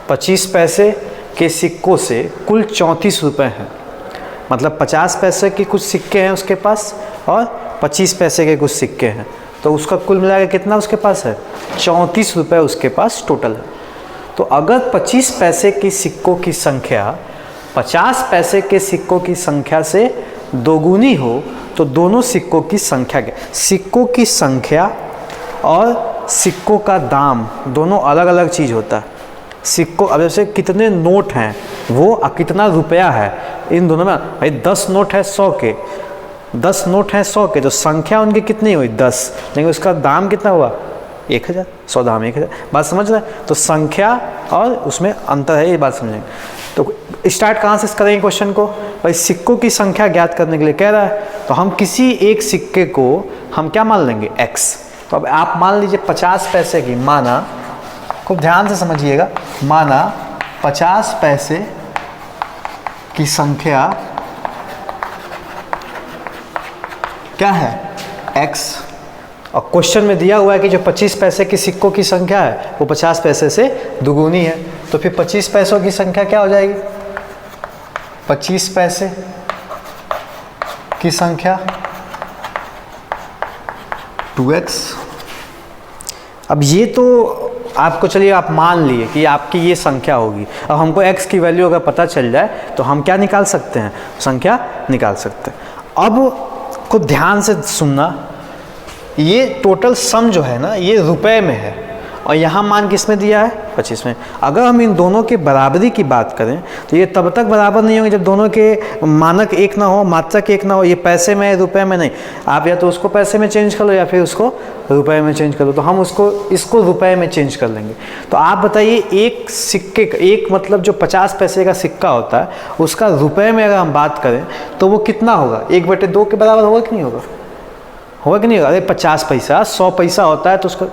25 पैसे के सिक्कों से कुल 34 रुपये हैं। मतलब 50 पैसे के कुछ सिक्के हैं उसके पास और 25 पैसे के कुछ सिक्के हैं, तो उसका कुल मिला के कितना उसके पास है? 34 रुपये उसके पास टोटल है। तो अगर 25 पैसे की सिक्कों की संख्या 50 पैसे के सिक्कों की संख्या से दोगुनी हो तो दोनों सिक्कों की संख्या क्या? सिक्कों की संख्या और सिक्कों का दाम दोनों अलग अलग चीज़ होता है। सिक्कों, अब जैसे कितने नोट हैं वो कितना रुपया है, इन दोनों में भाई 10 नोट है 100 के, 10 नोट हैं 100 के, तो संख्या उनकी कितनी हुई? 10, लेकिन उसका दाम कितना हुआ? 1000, 100 दाम 1000। बात समझ रहे हैं? तो संख्या और उसमें अंतर है, ये बात समझेंगे। तो स्टार्ट कहाँ से करेंगे क्वेश्चन को? भाई सिक्कों की संख्या ज्ञात करने के लिए कह रहा है, तो हम किसी एक सिक्के को हम क्या मान लेंगे? x। तो अब आप मान लीजिए 50 पैसे की, माना, खूब ध्यान से समझिएगा, माना 50 पैसे की संख्या क्या है? x। और क्वेश्चन में दिया हुआ है कि जो 25 पैसे की सिक्कों की संख्या है वो 50 पैसे से दुगुनी है, तो फिर 25 पैसों की संख्या क्या हो जाएगी? 25 पैसे की संख्या 2x। अब ये तो आपको, चलिए आप मान लिए कि आपकी ये संख्या होगी। अब हमको x की वैल्यू अगर पता चल जाए तो हम क्या निकाल सकते हैं? संख्या निकाल सकते हैं। अब खूब ध्यान से सुनना, ये टोटल सम जो है ना ये रुपए में है और यहाँ मान किस में दिया है? 25 में। अगर हम इन दोनों के बराबरी की बात करें तो ये तब तक बराबर नहीं होंगे जब दोनों के मानक एक ना हो, मात्रक एक ना हो। ये पैसे में है, रुपए में नहीं। आप या तो उसको पैसे में चेंज कर लो या फिर उसको रुपए में चेंज कर लो। तो हम इसको रुपए में चेंज कर लेंगे। तो आप बताइए, एक सिक्के का, एक मतलब जो 50 पैसे का सिक्का होता है उसका रुपए में अगर हम बात करें तो वो कितना होगा? 1/2 के बराबर होगा कि नहीं होगा? होगा कि नहीं होगा? अरे 50 पैसा 100 पैसा होता है तो उसको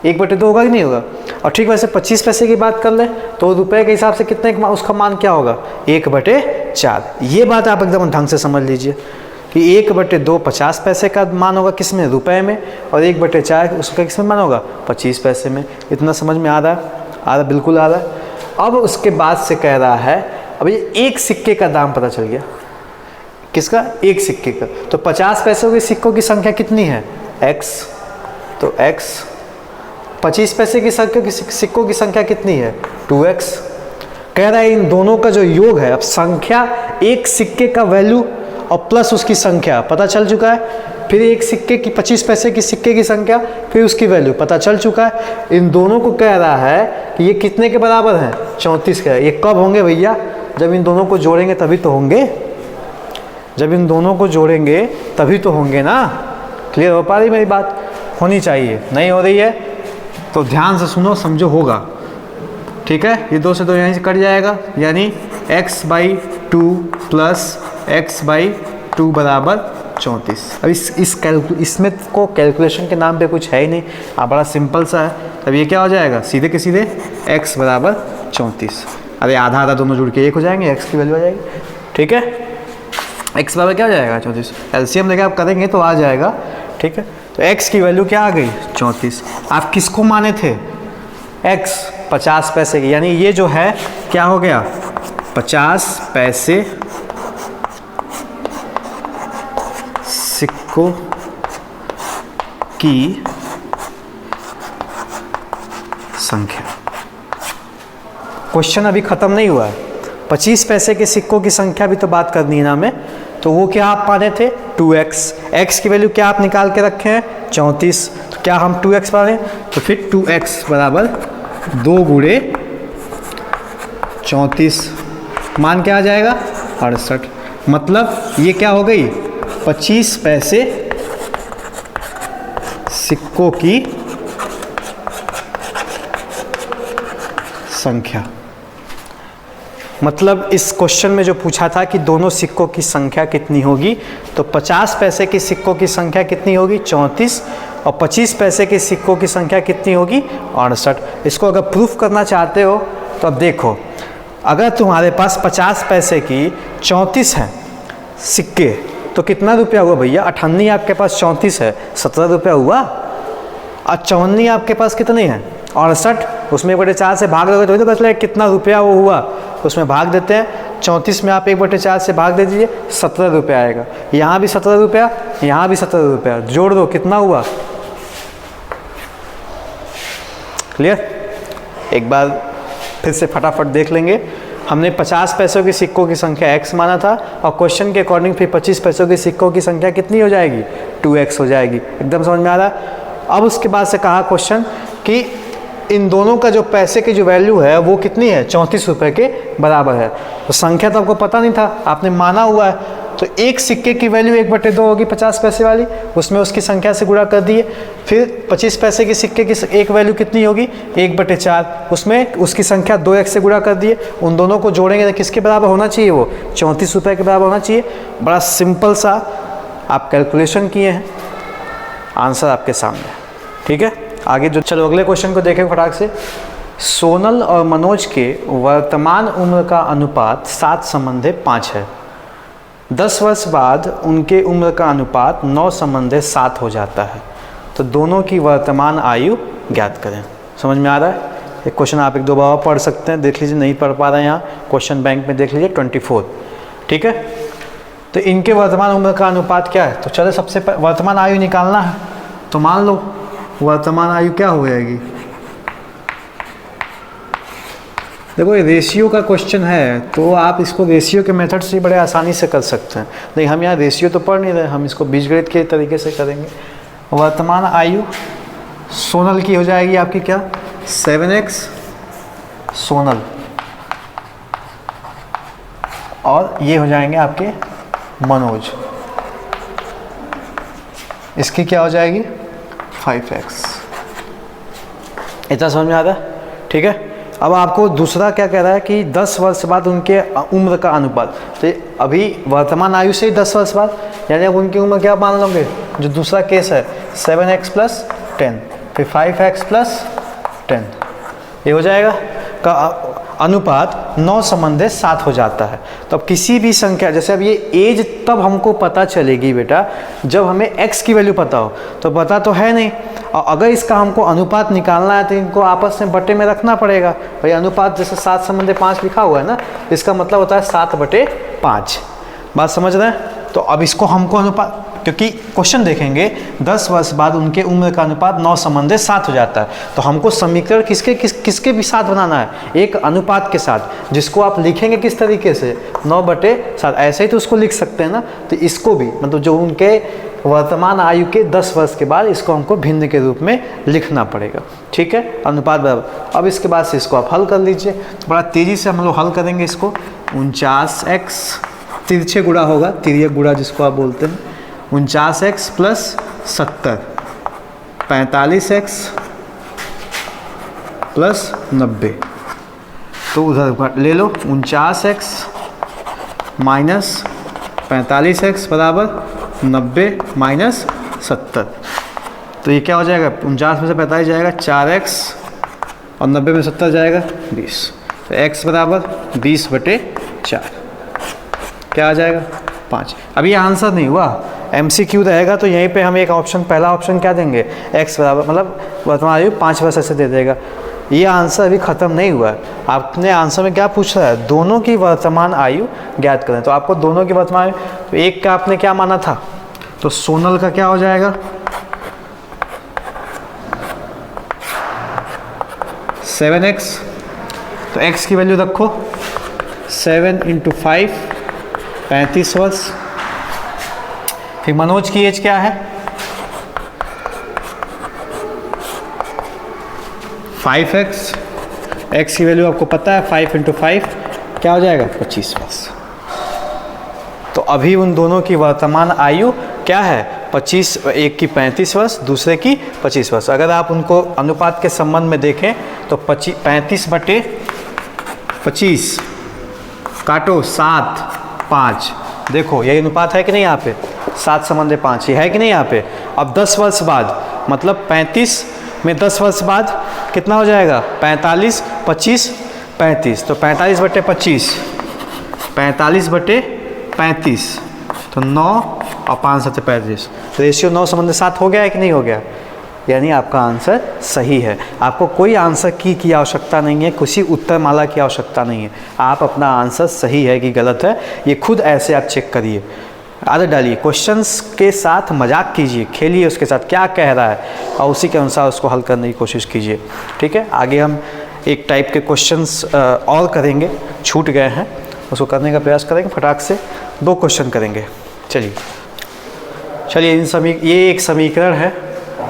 1/2 होगा कि नहीं होगा? और ठीक वैसे 25 पैसे की बात कर लें तो रुपए के हिसाब से कितने उसका मान क्या होगा? 1/4। ये बात आप एकदम ढंग से समझ लीजिए कि 1/2 50 पैसे का मान होगा किस में? रुपए में। और 1/4 उसका किस में मान होगा? 25 पैसे में। इतना समझ में आ रहा है? आ रहा, बिल्कुल आ रहा है। अब उसके बाद से कह रहा है, अब ये एक सिक्के का दाम पता चल गया। किसका? एक सिक्के का। तो 50 पैसों के सिक्कों की संख्या कितनी है? x। तो x। 25 पैसे की सिक्कों की संख्या कितनी है? 2x। कह रहा है इन दोनों का जो योग है, अब संख्या, एक सिक्के का वैल्यू और प्लस उसकी संख्या पता चल चुका है, फिर एक सिक्के की 25 पैसे की सिक्के की संख्या, फिर उसकी वैल्यू पता चल चुका है। इन दोनों को कह रहा है कि ये कितने के बराबर हैं? 34 का। ये कब होंगे भैया? जब इन दोनों को जोड़ेंगे तभी तो होंगे। जब इन दोनों को जोड़ेंगे तभी तो होंगे ना। क्लियर हो पा रही मेरी बात? होनी चाहिए। नहीं हो रही है तो ध्यान से सुनो, समझो, होगा। ठीक है, ये 2 से 2 यहीं से कट जाएगा, यानी x/2 प्लस x/2 बराबर 34। अब इसमें को कैलकुलेशन के नाम पे कुछ है ही नहीं, आप बड़ा सिंपल सा है। अब ये क्या हो जाएगा? सीधे के सीधे x बराबर 34। अरे आधा आधा दोनों जुड़ के 1 हो जाएंगे, x की वैल्यू आ जाएगी। ठीक है, x बराबर क्या हो जाएगा? 34। एलसीएम लेके आप करेंगे तो आ जाएगा। ठीक है, तो x की वैल्यू क्या आ गई? 34। आप किसको माने थे? x 50 पैसे की, यानी ये जो है क्या हो गया? 50 पैसे सिक्कों की संख्या। क्वेश्चन अभी खत्म नहीं हुआ है। 25 पैसे के सिक्कों की संख्या भी तो बात करनी है ना हमें। तो वो क्या आप माने थे? 2x। x की वैल्यू क्या आप निकाल के रखे हैं? 34। तो क्या हम 2x माने? तो फिर 2x बराबर 2 गुणे 34, मान क्या आ जाएगा? 68। मतलब ये क्या हो गई? 25 पैसे सिक्कों की संख्या। मतलब इस क्वेश्चन में जो पूछा था कि दोनों सिक्कों की संख्या कितनी होगी, तो 50 पैसे के सिक्कों की संख्या कितनी होगी? 34। और 25 पैसे के सिक्कों की संख्या कितनी होगी? 68। इसको अगर प्रूफ करना चाहते हो तो अब देखो, अगर तुम्हारे पास 50 पैसे की 34 हैं सिक्के, तो कितना रुपया हुआ भैया? 98 आपके पास 34 है, 17 रुपया हुआ। और 54 आपके पास कितने हैं? 68। उसमें 1/4 से भाग दोगे तो पता चलेगा कितना रुपया वो हुआ। उसमें भाग देते हैं, 34 में आप 1/4 से भाग दे दीजिए, 17 रुपया आएगा। यहाँ भी 17 रुपया, यहाँ भी 17 रुपया, जोड़ दो कितना हुआ? क्लियर? एक बार फिर से फटाफट देख लेंगे। हमने 50 पैसों के सिक्कों की संख्या x माना था, और क्वेश्चन के अकॉर्डिंग फिर 25 पैसों के सिक्कों की संख्या कितनी हो जाएगी? 2x हो जाएगी। एकदम समझ में आ रहा है? अब उसके बाद से कहा क्वेश्चन कि इन दोनों का जो पैसे की जो वैल्यू है वो कितनी है? 34 रुपये के बराबर है। तो संख्या तो आपको पता नहीं था, आपने माना हुआ है। तो एक सिक्के की वैल्यू 1/2 होगी 50 पैसे वाली, उसमें उसकी संख्या से गुणा कर दिए। फिर 25 पैसे के सिक्के की एक वैल्यू कितनी होगी? 1/4, उसमें उसकी संख्या 2x से गुणा कर दिए। उन दोनों को जोड़ेंगे तो किसके बराबर होना चाहिए? वो 34 रुपये के बराबर होना चाहिए। बड़ा सिंपल सा आप कैलकुलेशन किए हैं, आंसर आपके सामने। ठीक है, आगे जो, चलो अगले क्वेश्चन को देखें फटाक से। सोनल और मनोज के वर्तमान उम्र का अनुपात 7:5 है। 10 वर्ष बाद उनके उम्र का अनुपात 9:7 हो जाता है। तो दोनों की वर्तमान आयु ज्ञात करें। समझ में आ रहा है? एक क्वेश्चन आप 1-2 बार पढ़ सकते हैं, देख लीजिए, नहीं पढ़ पा रहे हैं यहाँ क्वेश्चन बैंक में देख लीजिए 24। ठीक है, तो इनके वर्तमान उम्र का अनुपात क्या है? तो चलो सबसे वर्तमान आयु निकालना है। तो मान लो वर्तमान आयु क्या हो जाएगी? देखो ये रेशियो का क्वेश्चन है, तो आप इसको रेशियो के मेथड से बड़े आसानी से कर सकते हैं। नहीं, हम यहाँ रेशियो तो पढ़ नहीं रहे, हम इसको बीजगणित के तरीके से करेंगे। वर्तमान आयु सोनल की हो जाएगी आपकी क्या? 7x सोनल, और ये हो जाएंगे आपके मनोज, इसकी क्या हो जाएगी? 5x। इतना समझ में आता है? ठीक है, अब आपको दूसरा क्या कह रहा है कि 10 वर्ष बाद उनके उम्र का अनुपात। तो अभी वर्तमान आयु से ही 10 वर्ष बाद, यानी अब उनकी उम्र क्या मान लोगे? जो दूसरा केस है 7x + 10, फिर 5x + 10, ये हो जाएगा का अनुपात 9:7 हो जाता है। तो अब किसी भी संख्या, जैसे अब ये एज तब हमको पता चलेगी बेटा जब हमें x की वैल्यू पता हो। तो पता तो है नहीं, और अगर इसका हमको अनुपात निकालना है तो इनको आपस में बटे में रखना पड़ेगा। भाई अनुपात जैसे 7:5 लिखा हुआ है ना, इसका मतलब होता है 7/5। बात समझ रहे हैं? तो अब इसको हमको अनुपात, क्योंकि क्वेश्चन देखेंगे 10 वर्ष बाद उनके उम्र का अनुपात 9:7 हो जाता है। तो हमको समीकरण किसके भी साथ बनाना है? एक अनुपात के साथ, जिसको आप लिखेंगे किस तरीके से? 9/7। ऐसे ही तो उसको लिख सकते हैं ना। तो इसको भी, मतलब जो उनके वर्तमान आयु के 10 वर्ष के बाद, इसको हमको भिन्न के रूप में लिखना पड़ेगा। ठीक है, अनुपात बराबर। अब इसके बाद से इसको आप हल कर लीजिए, बड़ा तेज़ी से हम लोग हल करेंगे इसको। 49x तिरछे गुणा होगा, तिर्यक गुणा जिसको आप बोलते हैं, 49x + 70, 45x + 90। तो उधर ले लो, 49x - 45x = 90 - 70। तो ये क्या हो जाएगा? 49 में से 45 जाएगा, 4x, और 90 में 70 जाएगा 20। तो x = 20/4 क्या आ जाएगा? 5। अभी आंसर नहीं हुआ, MCQ रहेगा। तो यहीं पे हम एक ऑप्शन, पहला ऑप्शन क्या देंगे? x बराबर, मतलब वर्तमान आयु 5 वर्ष ऐसे दे देगा। ये आंसर अभी ख़त्म नहीं हुआ है। आपने आंसर में क्या पूछ रहा है? दोनों की वर्तमान आयु ज्ञात करें। तो आपको दोनों की वर्तमान आयु, तो एक का आपने क्या माना था? तो सोनल का क्या हो जाएगा? 7x। तो x की वैल्यू रखो, 7 × 5 35 वर्ष। फिर मनोज की एज क्या है? 5x, x की वैल्यू आपको पता है, 5 × 5 क्या हो जाएगा? 25 वर्ष। तो अभी उन दोनों की वर्तमान आयु क्या है? 25, एक की 35 वर्ष, दूसरे की 25 वर्ष। अगर आप उनको अनुपात के संबंध में देखें तो 35/25 काटो 7, 5। देखो यही अनुपात है कि नहीं यहाँ पे? 7:5 ये है कि नहीं यहाँ पे? अब 10 वर्ष बाद, मतलब 35 में 10 वर्ष बाद कितना हो जाएगा? 45, 25, 35, तो 45/25, 45/35, तो 9 और 5 7 35, रेशियो 9:7 हो गया है कि नहीं हो गया? यानी आपका आंसर सही है। आपको कोई आंसर की आवश्यकता नहीं है, किसी उत्तर माला की आवश्यकता नहीं है। आप अपना आंसर सही है कि गलत है ये खुद ऐसे आप चेक करिए, आदत डालिए, क्वेश्चंस के साथ मजाक कीजिए, खेलिए उसके साथ, क्या कह रहा है और उसी के अनुसार उसको हल करने की कोशिश कीजिए। ठीक है, आगे हम एक टाइप के क्वेश्चंस और करेंगे, छूट गए हैं, उसको करने का प्रयास करेंगे। फटाक से 2 क्वेश्चन करेंगे। चलिए ये एक समीकरण है,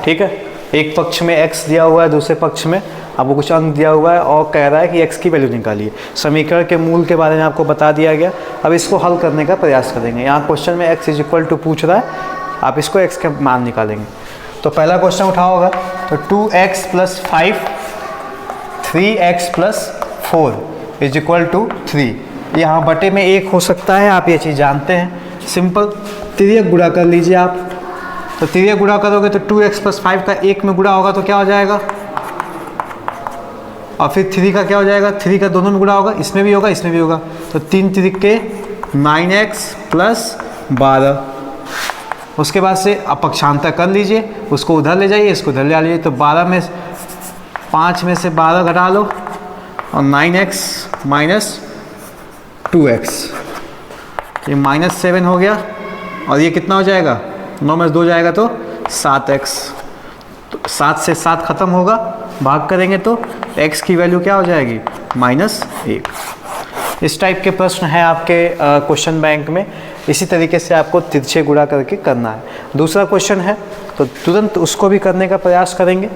ठीक है। एक पक्ष में x दिया हुआ है, दूसरे पक्ष में आपको कुछ अंक दिया हुआ है और कह रहा है कि x की वैल्यू निकालिए। समीकरण के मूल के बारे में आपको बता दिया गया, अब इसको हल करने का प्रयास करेंगे। यहाँ क्वेश्चन में x = पूछ रहा है, आप इसको x के मान निकालेंगे। तो पहला क्वेश्चन उठाओ होगा, तो 2x + 5 3x + 4 = 3। यहाँ बटे में 1 हो सकता है, आप ये चीज़ जानते हैं। सिंपल तिर्यक गुणा कर लीजिए आप, तो तिर्यक गुणा करोगे तो 2x + 5 का 1 में गुणा होगा तो क्या हो जाएगा, और फिर 3 का क्या हो जाएगा, 3 का दोनों में गुणा होगा, इसमें भी होगा इसमें भी होगा, तो 3 तिर्यक 9x + 12। उसके बाद से आप पक्षांतर कर लीजिए, उसको उधर ले जाइए, इसको उधर ले लीजिए, तो 5 में से 12 घटा लो और 9x - 2x, ये -7 हो गया, और ये कितना हो जाएगा, 9 में से 2 जाएगा तो 7x, तो 7 से 7 खत्म होगा, भाग करेंगे तो x की वैल्यू क्या हो जाएगी, -1। इस टाइप के प्रश्न है आपके क्वेश्चन बैंक में। इसी तरीके से आपको तिरछे गुणा करके करना है। दूसरा क्वेश्चन है तो तुरंत उसको भी करने का प्रयास करेंगे।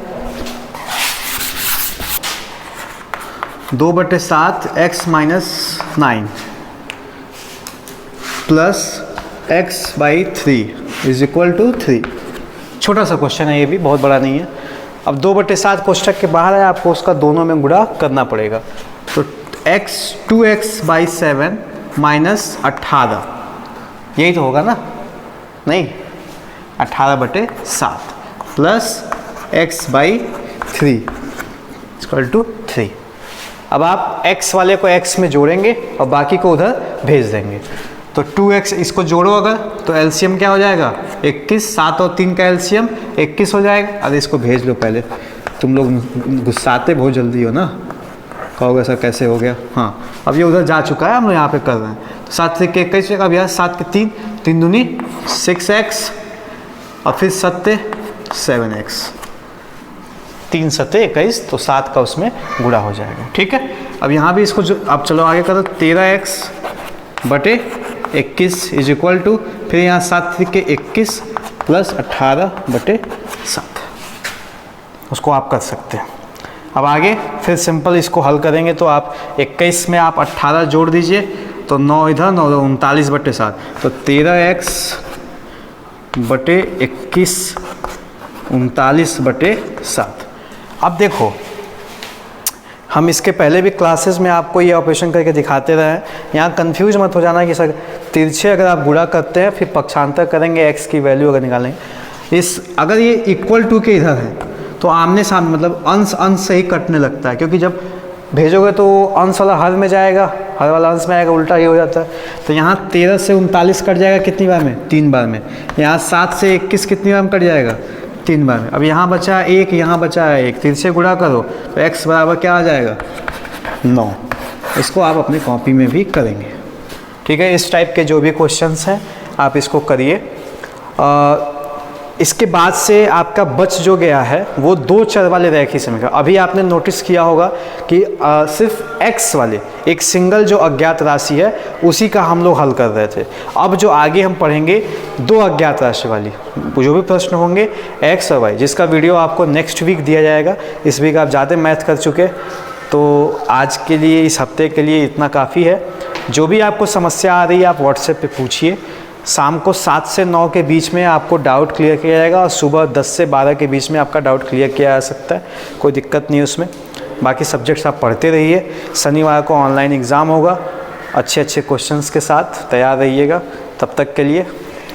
2/7 x - 9 + x/3 = 3। छोटा सा क्वेश्चन है, ये भी बहुत बड़ा नहीं है। अब 2/7 कोष्ठक के बाहर है, आपको उसका दोनों में गुणा करना पड़ेगा। तो 2x/7 - 18, यही तो होगा ना, नहीं, 18/7 + x/3 = 3। अब आप x वाले को x में जोड़ेंगे और बाकी को उधर भेज देंगे। तो 2x इसको जोड़ो अगर, तो एलसीएम क्या हो जाएगा, 21, 7 और 3 का एलसीएम 21 हो जाएगा। अरे इसको भेज लो पहले, तुम लोग गुस्साते बहुत जल्दी हो ना, कहोगे सर कैसे हो गया। हाँ, अब ये उधर जा चुका है, हम लोग यहाँ पे कर रहे हैं। तो 7 से 21, अब यहाँ 7 के 3, 3 दूनी 6x और फिर 7 7x, 3 7 21, तो 7 का उसमें गुणा हो जाएगा। ठीक है, अब यहाँ भी इसको अब चलो आगे करो, 13x/21 = फिर यहाँ 7 के 21 + 18/7, उसको आप कर सकते हैं। अब आगे फिर सिंपल इसको हल करेंगे, तो आप 21 में आप 18 जोड़ दीजिए, तो 9 इधर 9 39/7, तो 13x/21 39/7। अब देखो, हम इसके पहले भी क्लासेस में आपको ये ऑपरेशन करके दिखाते रहे हैं। यहाँ कंफ्यूज मत हो जाना कि सर तिरछे अगर आप गुणा करते हैं फिर पक्षांतर करेंगे, x की वैल्यू अगर निकालेंगे, अगर ये = के इधर है तो आमने सामने मतलब अंश से ही कटने लगता है, क्योंकि जब भेजोगे तो अंश वाला हर में जाएगा, हर वाला अंश में आएगा, उल्टा ये हो जाता है। तो यहाँ 13 से 39 कट जाएगा कितनी बार में, 3 बार में। यहाँ 7 से 21 कितनी बार में कट जाएगा, 3 बार में। अब यहाँ बचा 1, यहाँ बचा 1, 3 से गुणा करो तो x बराबर क्या आ जाएगा, 9। इसको आप अपनी कॉपी में भी करेंगे। ठीक है, इस टाइप के जो भी क्वेश्चंस हैं आप इसको करिए। इसके बाद से आपका बच जो गया है वो 2 चर वाले रैखिक समीकरण। अभी आपने नोटिस किया होगा कि सिर्फ x वाले एक सिंगल जो अज्ञात राशि है उसी का हम लोग हल कर रहे थे। अब जो आगे हम पढ़ेंगे 2 अज्ञात राशि वाली जो भी प्रश्न होंगे x और y, जिसका वीडियो आपको नेक्स्ट वीक दिया जाएगा। इस वीक आप ज़्यादा मैथ कर चुके, तो आज के लिए इस हफ्ते के लिए इतना काफ़ी है। जो भी आपको समस्या आ रही है आप व्हाट्सएप पे पूछिए। शाम को 7 से 9 के बीच में आपको डाउट क्लियर किया जाएगा और सुबह 10 से 12 के बीच में आपका डाउट क्लियर किया जा सकता है, कोई दिक्कत नहीं उसमें। बाकी सब्जेक्ट्स आप पढ़ते रहिए। शनिवार को ऑनलाइन एग्ज़ाम होगा, अच्छे अच्छे क्वेश्चंस के साथ तैयार रहिएगा। तब तक के लिए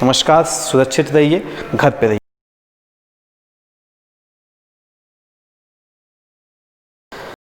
नमस्कार, सुरक्षित रहिए, घर पे रहिए।